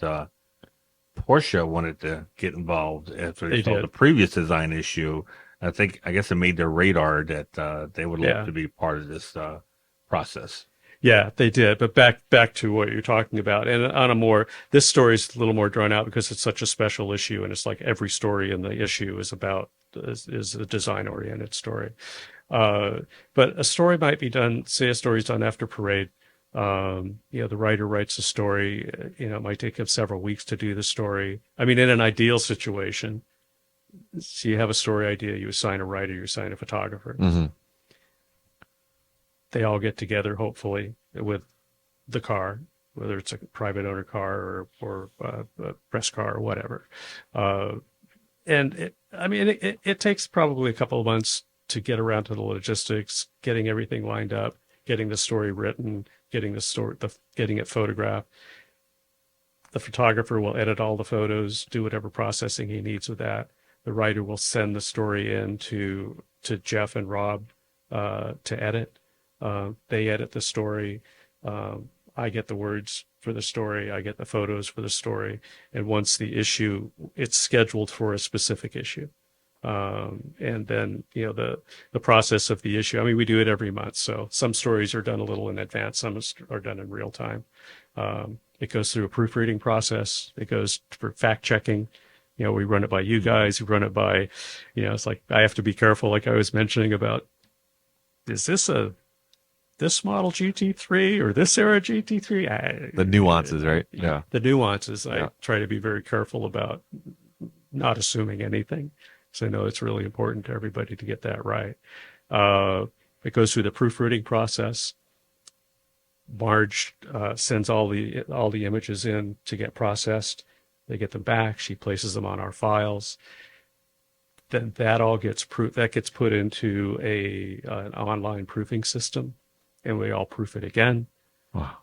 Porsche wanted to get involved after they saw the previous design issue. I guess it made their radar that they would love to be part of this process. Yeah, they did. But back to what you're talking about, and this story is a little more drawn out because it's such a special issue, and it's like every story in the issue is a design-oriented story. But a story might be done. Say a story's done after parade. The writer writes a story. It might take him several weeks to do the story. I mean, in an ideal situation, so you have a story idea, you assign a writer, you assign a photographer. Mm-hmm. They all get together, hopefully, with the car, whether it's a private owner car or a press car or whatever. And it takes probably a couple of months to get around to the logistics, getting everything lined up, getting the story written, getting it photographed. The photographer will edit all the photos, do whatever processing he needs with that. The writer will send the story in to Jeff and Rob to edit. They edit the story. I get the words for the story. I get the photos for the story. And once it's scheduled for a specific issue. And then, the process of the issue. I mean, we do it every month. So some stories are done a little in advance. Some are done in real time. It goes through a proofreading process. It goes for fact checking. We run it by you guys. We run it by, it's like, I have to be careful. Like I was mentioning about, is this model GT3 or this era GT3? The nuances, right? Yeah. The nuances. I try to be very careful about not assuming anything. So I know it's really important to everybody to get that right. It goes through the proofreading process. Marge sends all the images in to get processed. They get them back. She places them on our files. Then that all gets that gets put into an online proofing system, and we all proof it again. Wow.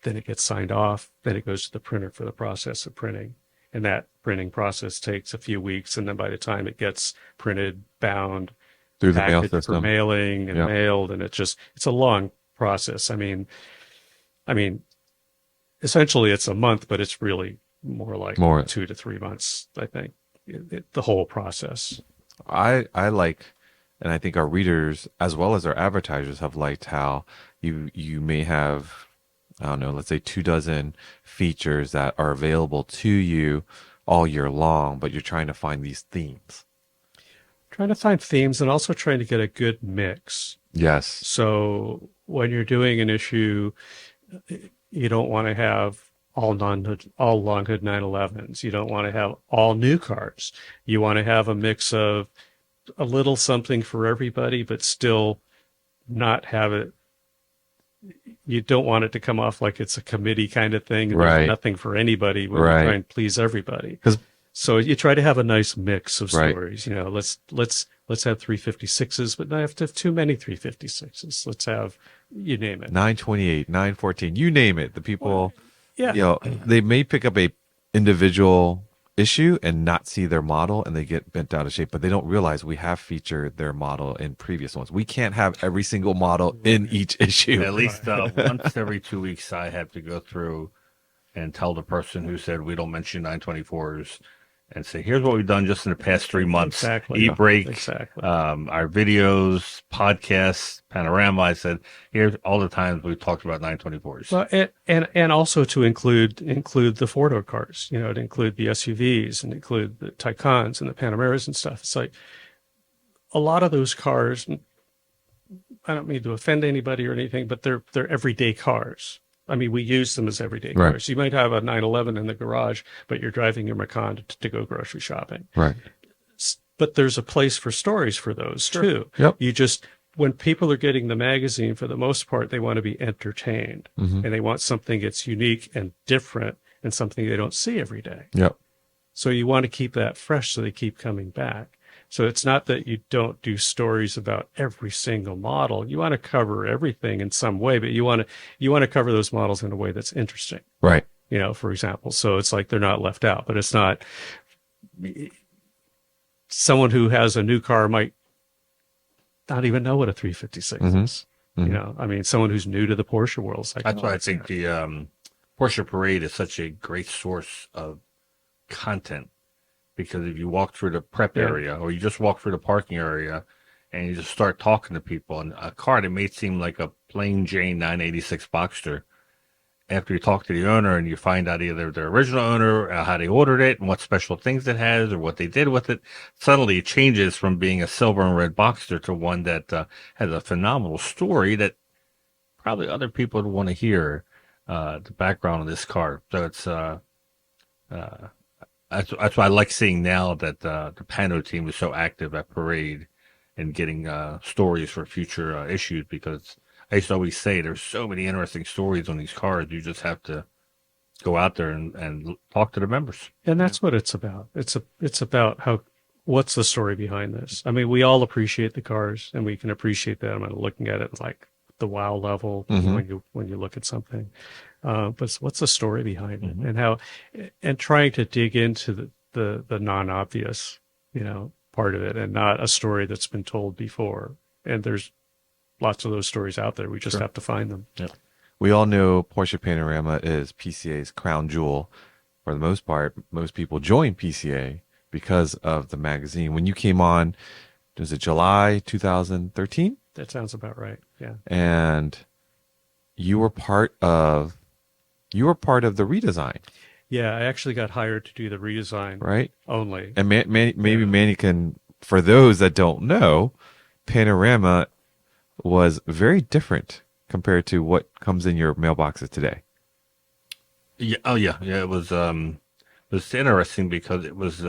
Then it gets signed off. Then it goes to the printer for the process of printing. And that printing process takes a few weeks. And then by the time it gets printed, bound, Through the mail packaged for system. mailing and Yep. mailed, and it's a long process. I mean, essentially it's a month, but it's really more like More. 2 to 3 months, I think, the whole process. I like, and I think our readers as well as our advertisers have liked how you may have, I don't know, let's say 24 features that are available to you all year long, but you're trying to find these themes. Trying to find themes and also trying to get a good mix. Yes. So when you're doing an issue, you don't want to have all long hood 911s. You don't want to have all new cars. You want to have a mix of a little something for everybody, but still not have it. You don't want it to come off like it's a committee kind of thing. And Right. There's nothing for anybody when Right. you try and please everybody. 'Cause- So you try to have a nice mix of Right. stories. You know, let's have 356s, but not have to have too many 356s. Let's have, you name it. 928, 914, you name it. The people, Yeah. you know, they may pick up a individual issue and not see their model and they get bent out of shape, but they don't realize we have featured their model in previous ones. We can't have every single model in each issue. At least once every 2 weeks, I have to go through and tell the person who said we don't mention 924s and say, here's what we've done just in the past 3 months. Exactly. E-break, Exactly. our videos, podcasts, Panorama. I said, here's all the times we've talked about 924s. Well, and also to include the four-door cars, you know, to include the SUVs and include the Taycans and the Panameras and stuff. It's like a lot of those cars, I don't mean to offend anybody or anything, but they're everyday cars. I mean, we use them as everyday Right. cars. You might have a 911 in the garage, but you're driving your Macan to go grocery shopping. Right. But there's a place for stories for those too. Yep. You just, when people are getting the magazine, for the most part, they want to be entertained Mm-hmm. and they want something that's unique and different and something they don't see every day. Yep. So you want to keep that fresh so they keep coming back. So it's not that you don't do stories about every single model. You want to cover everything in some way, but you want to cover those models in a way that's interesting. Right. You know, for example, so it's like they're not left out, but it's not. Someone who has a new car might not even know what a 356 Mhm. is. You know, I mean, someone who's new to the Porsche world. Is like, That's oh, why I it's think the Porsche Parade is such a great source of content. Because if you walk through the prep Yeah. area or you just walk through the parking area and you just start talking to people, and a car that may seem like a plain Jane 986 Boxster, after you talk to the owner and you find out either the original owner, how they ordered it and what special things it has or what they did with it, suddenly it changes from being a silver and red Boxster to one that has a phenomenal story that probably other people would want to hear the background of this car. So it's that's why I like seeing now that the Pano team is so active at Parade and getting stories for future issues, because I used to always say there's so many interesting stories on these cars. You just have to go out there and talk to the members. And that's what it's about. It's about what's the story behind this? I mean, we all appreciate the cars and we can appreciate them and looking at it like the wow level when you look at something. But what's the story behind it and trying to dig into the non-obvious, you know, part of it and not a story that's been told before. And there's lots of those stories out there. We just have to find them. Yeah. We all know Porsche Panorama is PCA's crown jewel. For the most part, most people join PCA because of the magazine. When you came on, was it July 2013? That sounds about right. Yeah. And you were part of the redesign, Yeah. I actually got hired to do the redesign right? only. And maybe Manny can, for those that don't know, Panorama was very different compared to what comes in your mailboxes today. Yeah. Oh, yeah. Yeah. It was interesting because it was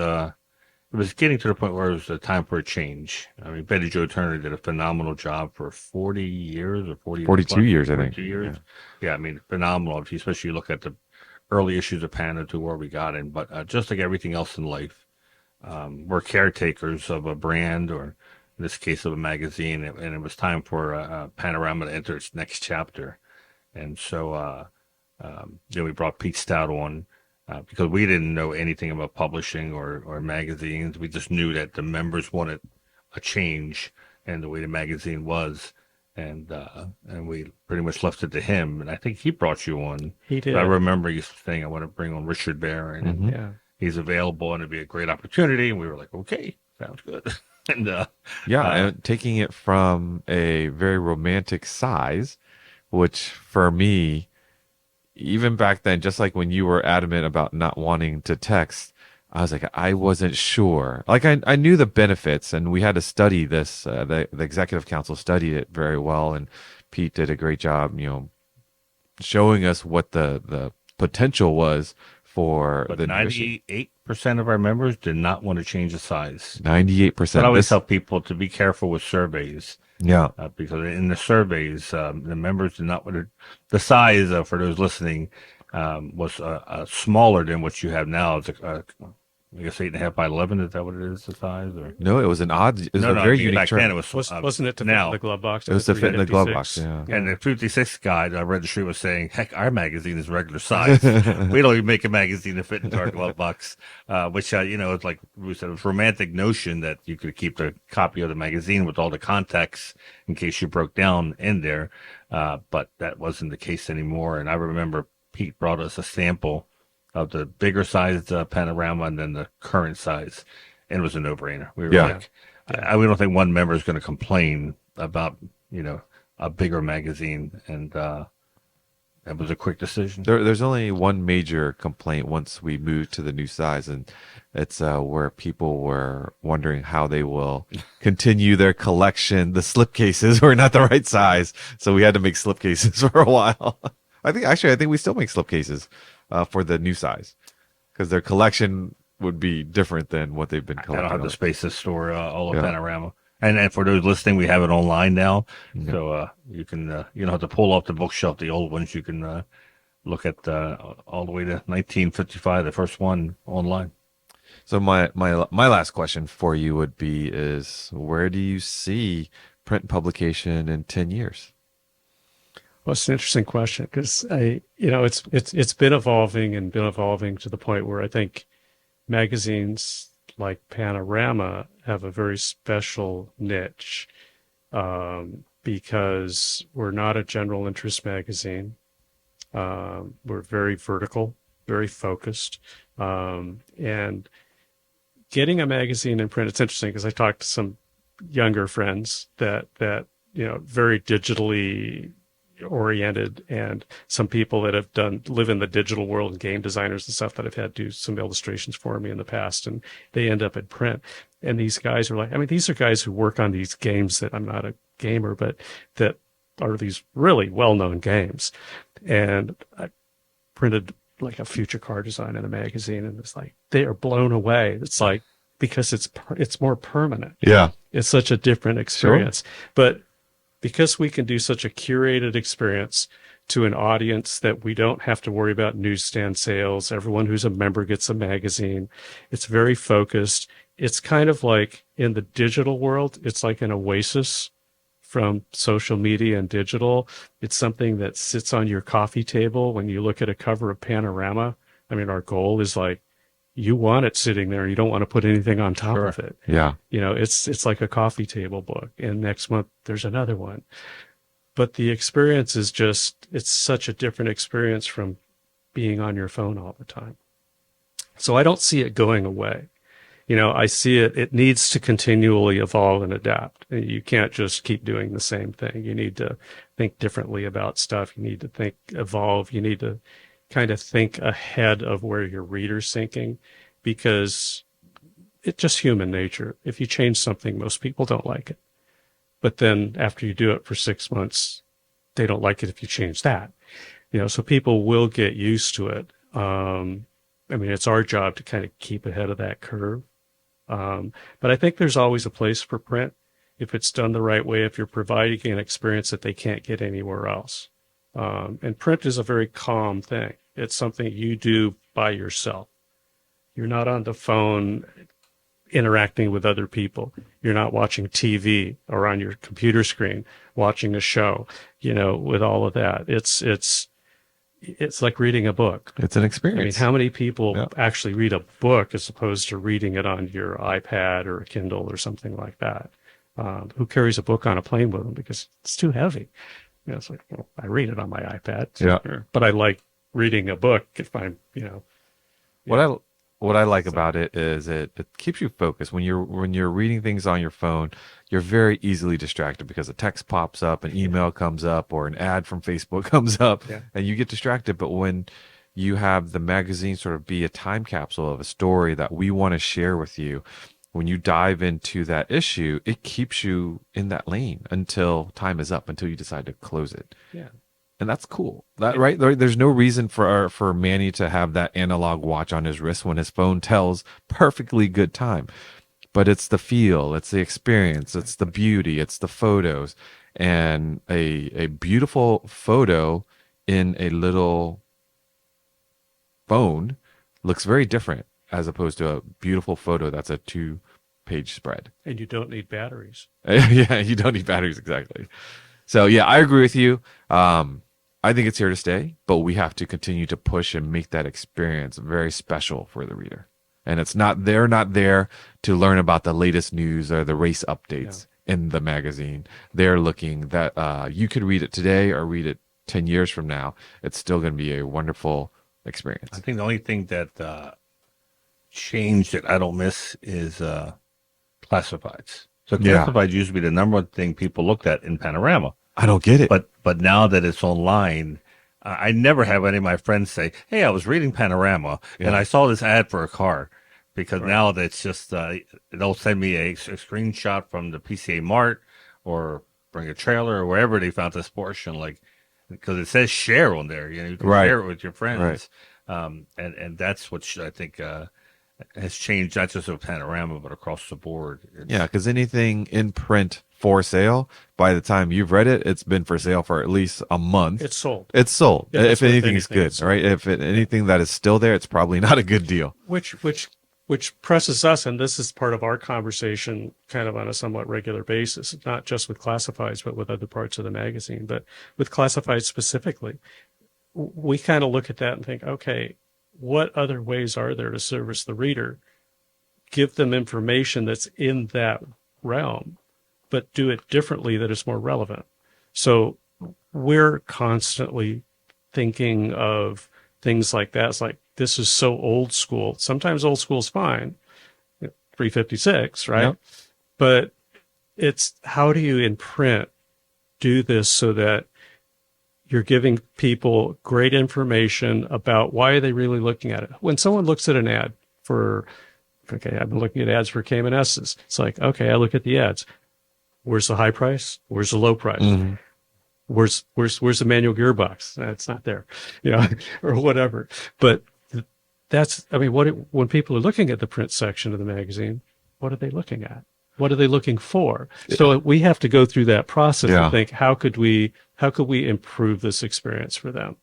getting to the point where it was a time for a change. I mean, Betty Jo Turner did a phenomenal job for 40 years or 40 42 years, I think. 42 years. Yeah. I mean, phenomenal. If you especially look at the early issues of Panda to where we got in. But just like everything else in life, we're caretakers of a brand, or in this case of a magazine, and it was time for Panorama to enter its next chapter. And so we brought Pete Stout on because we didn't know anything about publishing or magazines. We just knew that the members wanted a change in the way the magazine was. And we pretty much left it to him. And I think he brought you on. He did. I remember you saying, I want to bring on Richard Barron. And Yeah. he's available and it'd be a great opportunity. And we were like, okay, sounds good. And and taking it from a very romantic size, which for me, even back then, just like when you were adamant about not wanting to text, I was like, I wasn't sure. Like I knew the benefits, and we had to study this. The executive council studied it very well, and Pete did a great job, showing us what the potential was for but the 98% of our members did not want to change the size. 98%. But I always tell people to be careful with surveys. Yeah. Because in the surveys, the members did not want to. The size, for those listening, was smaller than what you have now. It's I guess 8.5 by 11. Is that what it is? The size, or No, it was an odd. It was a very unique back term. then. It was Wasn't it to fit now in the glove box? It was to fit in the glove 356? box. Yeah. And the 56 guide I read the street was saying, heck, our magazine is regular size. We don't even make a magazine to fit into our glove box, which, it's like we said, it was a romantic notion that you could keep the copy of the magazine with all the contacts in case you broke down in there. But that wasn't the case anymore. And I remember Pete brought us a sample of the bigger sized Panorama and then the current size. And it was a no-brainer. We were like, we don't think one member is going to complain about, a bigger magazine. And it was a quick decision. There's only one major complaint once we moved to the new size, and it's where people were wondering how they will continue their collection. The slipcases were not the right size, so we had to make slipcases for a while. I think we still make slipcases for the new size because their collection would be different than what they've been collecting. I don't have the space to store all of Panorama. And for those listening, we have it online now. Yeah. So you can, you don't have to pull off the bookshelf, the old ones. You can look at all the way to 1955, the first one online. So my last question for you would be is where do you see print publication in 10 years? Well, it's an interesting question because it's been evolving to the point where I think magazines like Panorama have a very special niche because we're not a general interest magazine. We're very vertical, very focused, and getting a magazine in print. It's interesting because I talked to some younger friends that very digitally oriented, and some people that have live in the digital world, and game designers and stuff that have had to do some illustrations for me in the past, and they end up in print. And these guys are like, these are guys who work on these games that I'm not a gamer, but that are these really well-known games. And I printed like a future car design in a magazine, and it's like, they are blown away. It's like, because it's more permanent. Yeah. It's such a different experience. Sure. But because we can do such a curated experience to an audience that we don't have to worry about newsstand sales. Everyone who's a member gets a magazine. It's very focused. It's kind of like in the digital world, it's like an oasis from social media and digital. It's something that sits on your coffee table when you look at a cover of Panorama. Our goal is like, you want it sitting there. You don't want to put anything on top of it. Yeah. It's like a coffee table book. And next month there's another one. But the experience is it's such a different experience from being on your phone all the time. So I don't see it going away. I see it needs to continually evolve and adapt. You can't just keep doing the same thing. You need to think differently about stuff. You need to evolve. You need to kind of think ahead of where your reader's thinking, because it's just human nature. If you change something, most people don't like it. But then after you do it for 6 months, they don't like it if you change that. So people will get used to it. It's our job to kind of keep ahead of that curve. But I think there's always a place for print if it's done the right way, if you're providing an experience that they can't get anywhere else. And print is a very calm thing. It's something you do by yourself. You're not on the phone interacting with other people. You're not watching TV or on your computer screen watching a show, with all of that. It's like reading a book. It's an I mean, experience. how many people Yeah. actually read a book as opposed to reading it on your iPad or a Kindle or something like that? Who carries a book on a plane with them because it's too heavy? It's like, well, I read it on my iPad, Yeah. sure. But I like reading a book if I'm, What I like about it is it keeps you focused. When you're reading things on your phone, you're very easily distracted because a text pops up, an email comes up, or an ad from Facebook comes up, Yeah. and you get distracted. But when you have the magazine sort of be a time capsule of a story that we want to share with you, when you dive into that issue, it keeps you in that lane until time is up, until you decide to close it. yeah. And that's cool. Right? There's no reason for Manny to have that analog watch on his wrist when his phone tells perfectly good time. But it's the feel, it's the experience, it's the beauty, it's the photos. And a beautiful photo in a little phone looks very different as opposed to a beautiful photo that's a 2-page spread. And you don't need batteries. Yeah, you don't need batteries, exactly. So yeah, I agree with you. I think it's here to stay, but we have to continue to push and make that experience very special for the reader. And they're not there to learn about the latest news or the race updates in the magazine. They're looking that you could read it today or read it 10 years from now. It's still going to be a wonderful experience. I think the only thing that changed that I don't miss is classifieds. So Yeah. classifieds used to be the number one thing people looked at in Panorama. I don't get it. But now that it's online, I never have any of my friends say, "Hey, I was reading Panorama and I saw this ad for a car," because now that's just they'll send me a screenshot from the PCA Mart or bring a trailer or wherever they found this Porsche, and because it says share on there, you can Right. share it with your friends, and that's what I think has changed, not just with Panorama but across the board. Yeah, because anything in print for sale, by the time you've read it, it's been for sale for at least a month. It's sold. It's sold. Yeah, If that's worth anything is anything. good, right? If anything that is still there, it's probably not a good deal. Which presses us, and this is part of our conversation kind of on a somewhat regular basis, not just with classifieds, but with other parts of the magazine. But with classifieds specifically, we kind of look at that and think, okay, what other ways are there to service the reader? Give them information that's in that realm, but do it differently that is more relevant. So we're constantly thinking of things like that. It's like, this is so old school. Sometimes old school's fine, 356, right? Yep. But it's how do you in print do this so that you're giving people great information about why are they really looking at it. When someone looks at an ad I've been looking at ads for Cayman-S's. It's like, okay, I look at the ads. Where's the high price? Where's the low price? Mm-hmm. Where's the manual gearbox? It's not there, or whatever. But when people are looking at the print section of the magazine, what are they looking at? What are they looking for? So we have to go through that process and think, how could we improve this experience for them?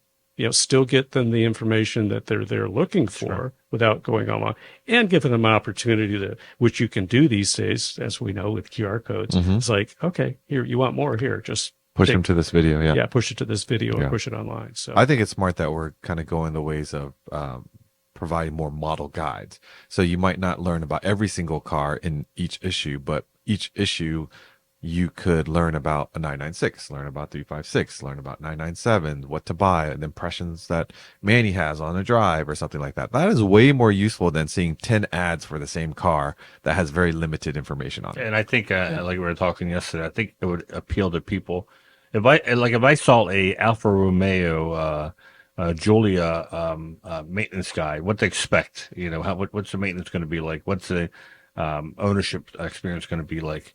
Still get them the information that they're looking for without going online, and giving them an opportunity which you can do these days, as we know, with QR codes. Mm-hmm. It's like, okay, here, you want more here, just Push them to this video. Yeah. push it to this video Yeah. or push it online. So I think it's smart that we're kind of going the ways of providing more model guides. So you might not learn about every single car in each issue, but each issue you could learn about a 996, learn about 356, learn about 997, what to buy, and impressions that Manny has on a drive or something like that. That is way more useful than seeing 10 ads for the same car that has very limited information on it. And I think, like we were talking yesterday, I think it would appeal to people. If I saw a Alfa Romeo Giulia maintenance guide, what to expect, what's the maintenance going to be like? What's the ownership experience going to be like?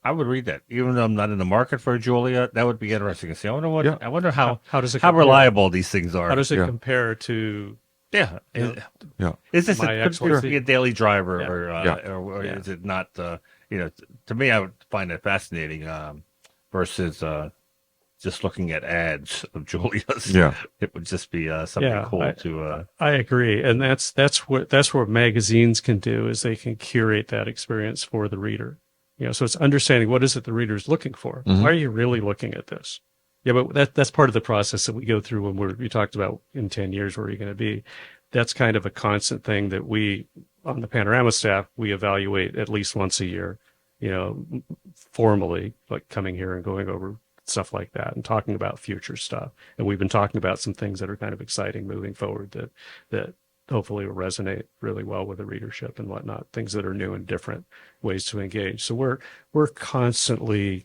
I would read that, even though I'm not in the market for a Giulia. That would be interesting to see. I wonder how does it how compare? reliable these things are. How does it Yeah. compare to Yeah. Yeah. Is this My could this be a daily driver, Yeah. or Yeah. is it not? To me, I would find that fascinating. Versus just looking at ads of Julia's. Yeah. It would just be something cool to. I agree, and that's what magazines can do, is they can curate that experience for the reader. So it's understanding what is it the reader's looking for. Mm-hmm. Why are you really looking at this? Yeah, but that's part of the process that we go through when we talked about in 10 years where you're going to be. That's kind of a constant thing that we on the Panorama staff we evaluate at least once a year. Formally, like coming here and going over stuff like that and talking about future stuff. And we've been talking about some things that are kind of exciting moving forward that hopefully will resonate really well with the readership and whatnot, things that are new and different ways to engage. So we're constantly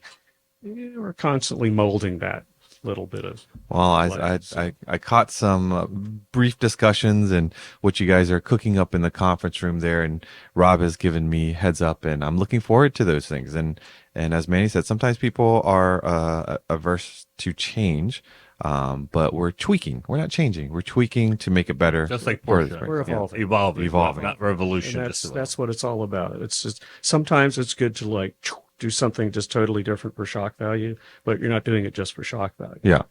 molding that little bit of. Well, I caught some brief discussions and what you guys are cooking up in the conference room there, and Rob has given me heads up, and I'm looking forward to those things. And as Manny said, sometimes people are averse to change, but we're tweaking. We're not changing. We're tweaking to make it better. Just like for Porsche. We're evolving. Evolving. Not revolution. And that's what it's all about. It's just sometimes it's good to do something just totally different for shock value, but you're not doing it just for shock value. Yeah.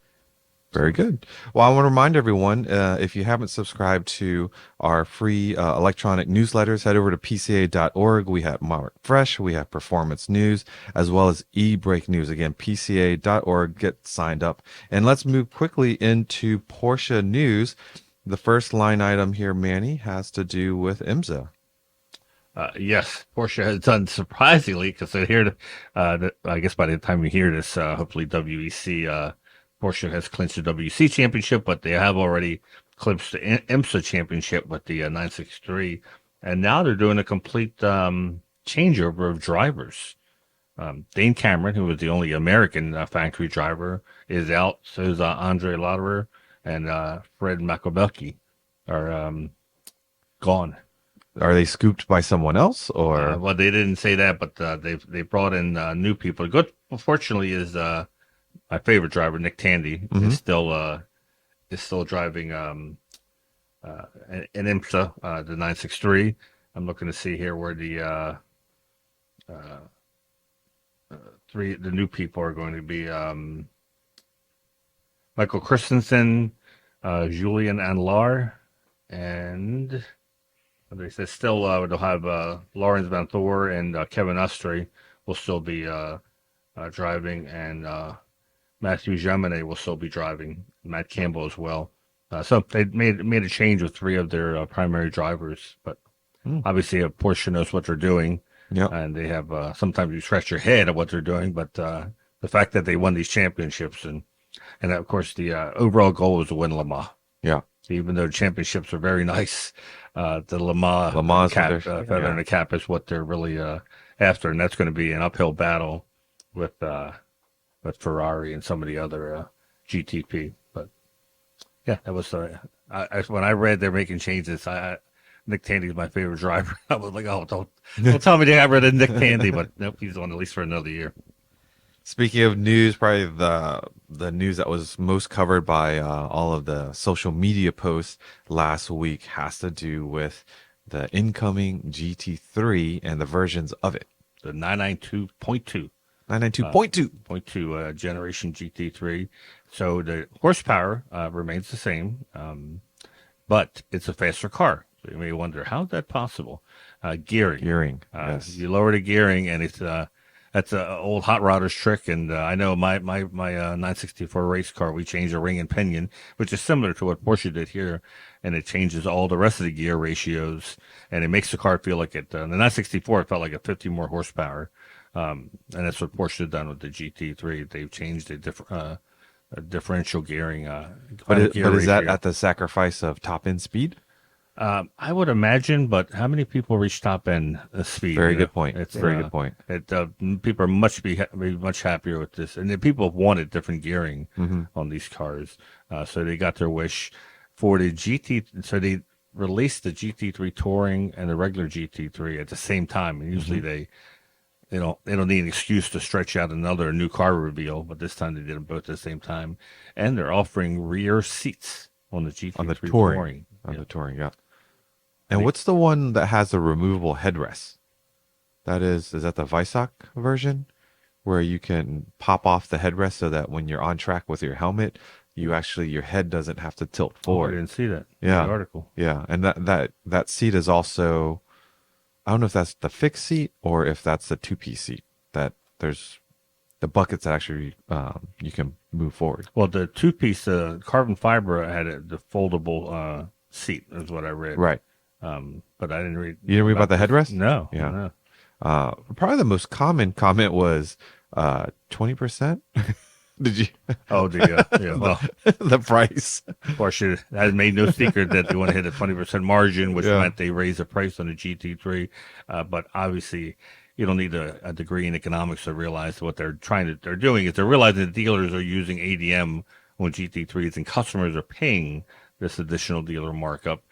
Very good. Well, I want to remind everyone, if you haven't subscribed to our free electronic newsletters, head over to pca.org. We have Mark Fresh, we have Performance News, as well as e-break news. Again, pca.org. Get signed up. And let's move quickly into Porsche news. The first line item here, Manny, has to do with IMSA. Yes, Porsche has done surprisingly, because they're here I guess by the time you hear this, hopefully WEC, Porsche has clinched the WEC championship, but they have already clinched the IMSA championship with the 963. And now they're doing a complete changeover of drivers. Dane Cameron, who was the only American factory driver, is out. So is Andre Lauderer and Fred Makobelki are gone. Are they scooped by someone else, or? Well, they didn't say that, but they brought in new people. Good, fortunately, is my favorite driver, Nick Tandy, is still driving an IMSA, the 963. I'm looking to see here where the new people are going to be. Michael Christensen, Julian Anlar, and they said still they'll have Lawrence Van Thor and Kevin Ustre will still be driving, and Matthew Jaminet will still be driving, Matt Campbell as well. So they made a change with three of their primary drivers, but obviously Porsche knows what they're doing. Yeah. And they have sometimes you scratch your head at what they're doing, but the fact that they won these championships and of course the overall goal was to win Le Mans. Yeah. Even though the championships are very nice, the Le Mans cap, feather in the cap is what they're really after, and that's going to be an uphill battle with Ferrari and some of the other GTP. But yeah, that was when I read they're making changes. Nick Tandy's my favorite driver. I was like, oh, don't tell me they got rid of Nick Tandy, but nope, he's on at least for another year. Speaking of news, probably the news that was most covered by all of the social media posts last week has to do with the incoming GT3 and the versions of it. The 992.2. 992.2. Generation GT3. So the horsepower remains the same, but it's a faster car. So you may wonder, how is that possible? Gearing. Yes. You lower the gearing, and it's that's an old hot rodder's trick. And I know my 964 race car, we changed the ring and pinion, which is similar to what Porsche did here, and it changes all the rest of the gear ratios, and it makes the car feel like it. The 964 it felt like a 50 more horsepower, and that's what Porsche has done with the GT3. They've changed a differential gearing. But is that at the sacrifice of top end speed? I would imagine, but how many people reach top end speed? Very good point. It's very good point. People are much happier with this, and the people have wanted different gearing on these cars, so they got their wish for the GT. So they released the GT3 Touring and the regular GT3 at the same time, and usually they don't need an excuse to stretch out another new car reveal, but this time they did them both at the same time, and they're offering rear seats on the GT3 on the Touring. On the Touring, yeah. And what's the one that has the removable headrest? Is that the Weissach version? where you can pop off the headrest so that when you're on track with your helmet, your head doesn't have to tilt Oh, I forward. didn't see that in Yeah. the article. Yeah, and that seat is also, I don't know if that's the fixed seat or if that's the two-piece seat. That there's the buckets that actually you can move forward. Well, the two-piece carbon fiber had the foldable seat, is what I read. Right. But I didn't read. You didn't read about the headrest? No. Yeah. No. Probably the most common comment was 20%. Did you Oh, yeah. Well, the price? Porsche has made no secret that they want to hit a 20% margin, which Yeah. meant they raised the price on the GT3. But obviously, you don't need a degree in economics to realize what they're doing is they're realizing that dealers are using ADM on GT3s and customers are paying this additional dealer markup.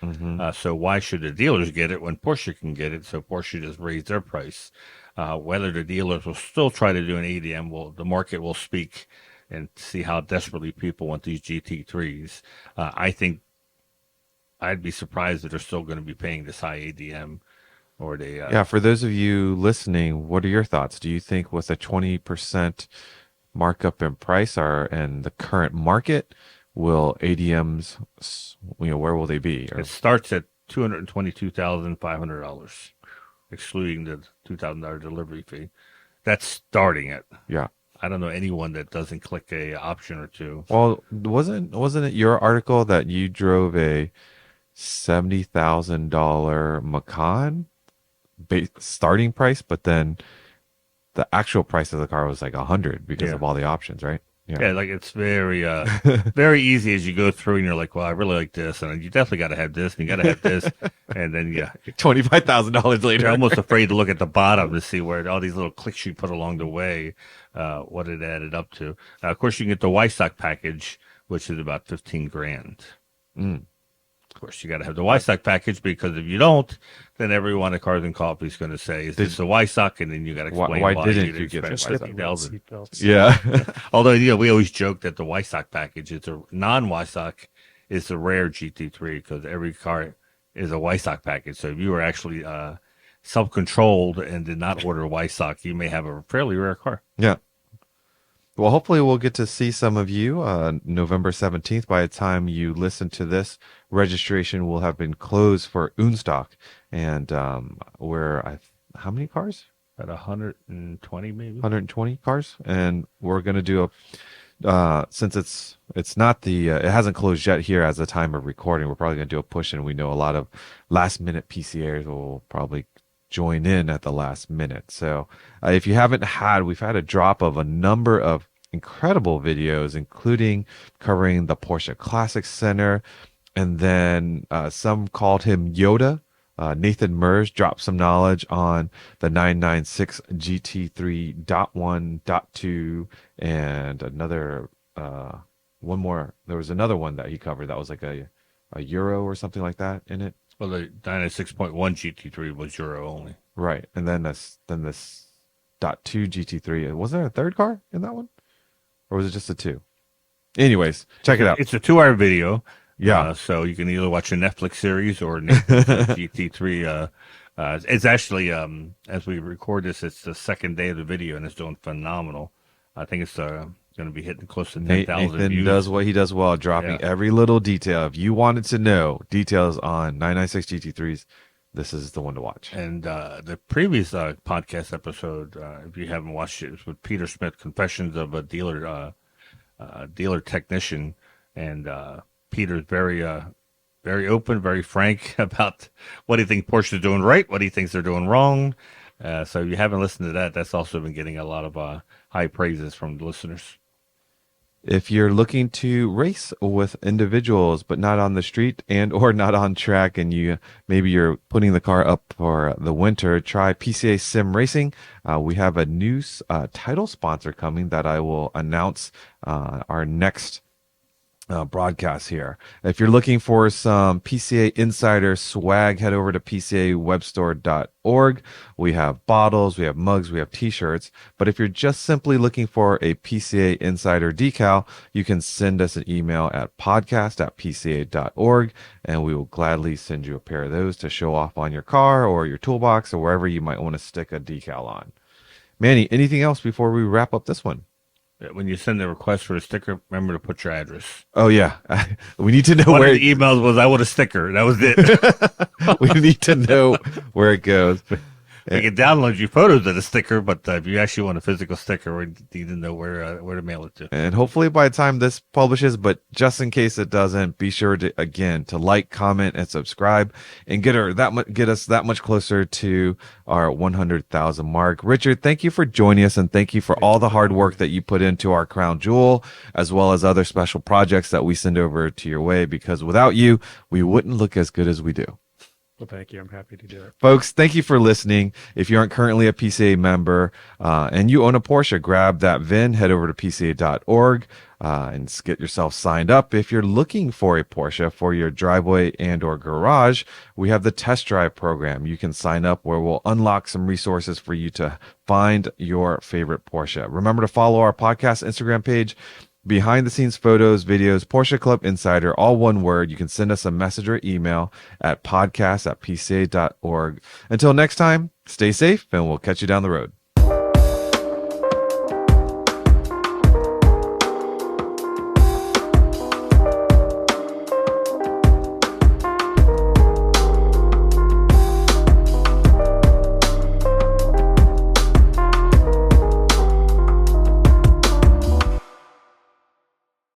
So why should the dealers get it when Porsche can get it? So Porsche just raised their price. Whether the dealers will still try to do an ADM, the market will speak and see how desperately people want these GT3s. I think I'd be surprised if they're still going to be paying this high ADM or they. Yeah, for those of you listening, what are your thoughts? Do you think with a 20% markup in price and the current market, will ADMs, where will they be? Or, It starts at $222,500, excluding the $2,000 delivery fee. That's starting it. yeah. I don't know anyone that doesn't click a option or two. Well, wasn't it your article that you drove a $70,000 Macan starting price, but then the actual price of the car was like 100 because Yeah. of all the options, right? Yeah, like it's very, very easy as you go through, and you're like, "Well, I really like this, and you definitely got to have this, and you got to have this," and then $25,000 later. you're almost afraid to look at the bottom to see where all these little clicks you put along the way, what it added up to. Of course, you can get the Y-Stock package, which is about 15 grand. Of course, you got to have the Y-Stock package because if you don't, then everyone at Cars and Coffee is going to say, "Is this the Y-Stock?" And then you got to explain why why didn't you you get the spend Y-Stock? $50,000. Yeah. Although, we always joke that the Y-Stock package, it's a non-Y-Stock, is the rare GT3 because every car is a Y-Stock package. So if you were actually self-controlled and did not order a Y-Stock, you may have a fairly rare car. Yeah. Well, hopefully we'll get to see some of you November 17th. By the time you listen to this, registration will have been closed for Unstock. And how many cars? At 120 maybe? 120 cars. And we're going to do since it's not it hasn't closed yet here as the time of recording, we're probably going to do a push, and we know a lot of last minute PCAs will probably join in at the last minute. So if you haven't we've had a drop of a number of incredible videos, including covering the Porsche Classic Center, and then some called him Yoda. Nathan Mers dropped some knowledge on the 996 GT3.1.2 and another one more. There was another one that he covered that was like a Euro or something like that in it. Well, the 96.1 GT3 was Euro only. Right, and then this .2 GT3. Was there a third car in that one, or was it just a two? Anyways, check it out. It's a 2-hour video. Yeah. So you can either watch a Netflix series or GT3. It's actually, as we record this, it's the second day of the video, and it's doing phenomenal. I think it's going to be hitting close to 10,000 Nathan views. does what he does well, dropping every little detail. If you wanted to know details on 996 GT3s, this is the one to watch. And the previous podcast episode, if you haven't watched it, was with Peter Smith, Confessions of a Dealer Technician. And Peter's very open, very frank about what he thinks Porsche is doing right, what he thinks they're doing wrong. So if you haven't listened to that, that's also been getting a lot of high praises from the listeners. If you're looking to race with individuals but not on the street and or not on track, and maybe you're putting the car up for the winter, try PCA Sim Racing. We have a new title sponsor coming that I will announce our next broadcast here. If you're looking for some PCA Insider swag, head over to PCAwebstore.org. We have bottles, we have mugs, we have t-shirts. But if you're just simply looking for a PCA Insider decal, you can send us an email at podcast@pca.org, and we will gladly send you a pair of those to show off on your car or your toolbox or wherever you might want to stick a decal on. Manny, anything else before we wrap up this one? When you send a request for a sticker, remember to put your address. Oh yeah, we need to know One where of the emails was, I want a sticker. That was it. we need to know where it goes. We can download you photos of the sticker, but if you actually want a physical sticker, we need to know where to mail it to. And hopefully by the time this publishes, but just in case it doesn't, be sure to, again, to like, comment, and subscribe, and get us that much closer to our 100,000 mark. Richard, thank you for joining us, and thank you for all the hard work that you put into our crown jewel, as well as other special projects that we send over to your way, because without you, we wouldn't look as good as we do. Well, thank you. I'm happy to do it. Folks, thank you for listening. If you aren't currently a PCA member and you own a Porsche, grab that VIN, head over to PCA.org and get yourself signed up. If you're looking for a Porsche for your driveway and or garage, we have the test drive program. You can sign up where we'll unlock some resources for you to find your favorite Porsche. Remember to follow our podcast Instagram page. Behind the scenes photos, videos, Porsche Club Insider, all one word. You can send us a message or email at podcast@pca.org. Until next time, stay safe and we'll catch you down the road.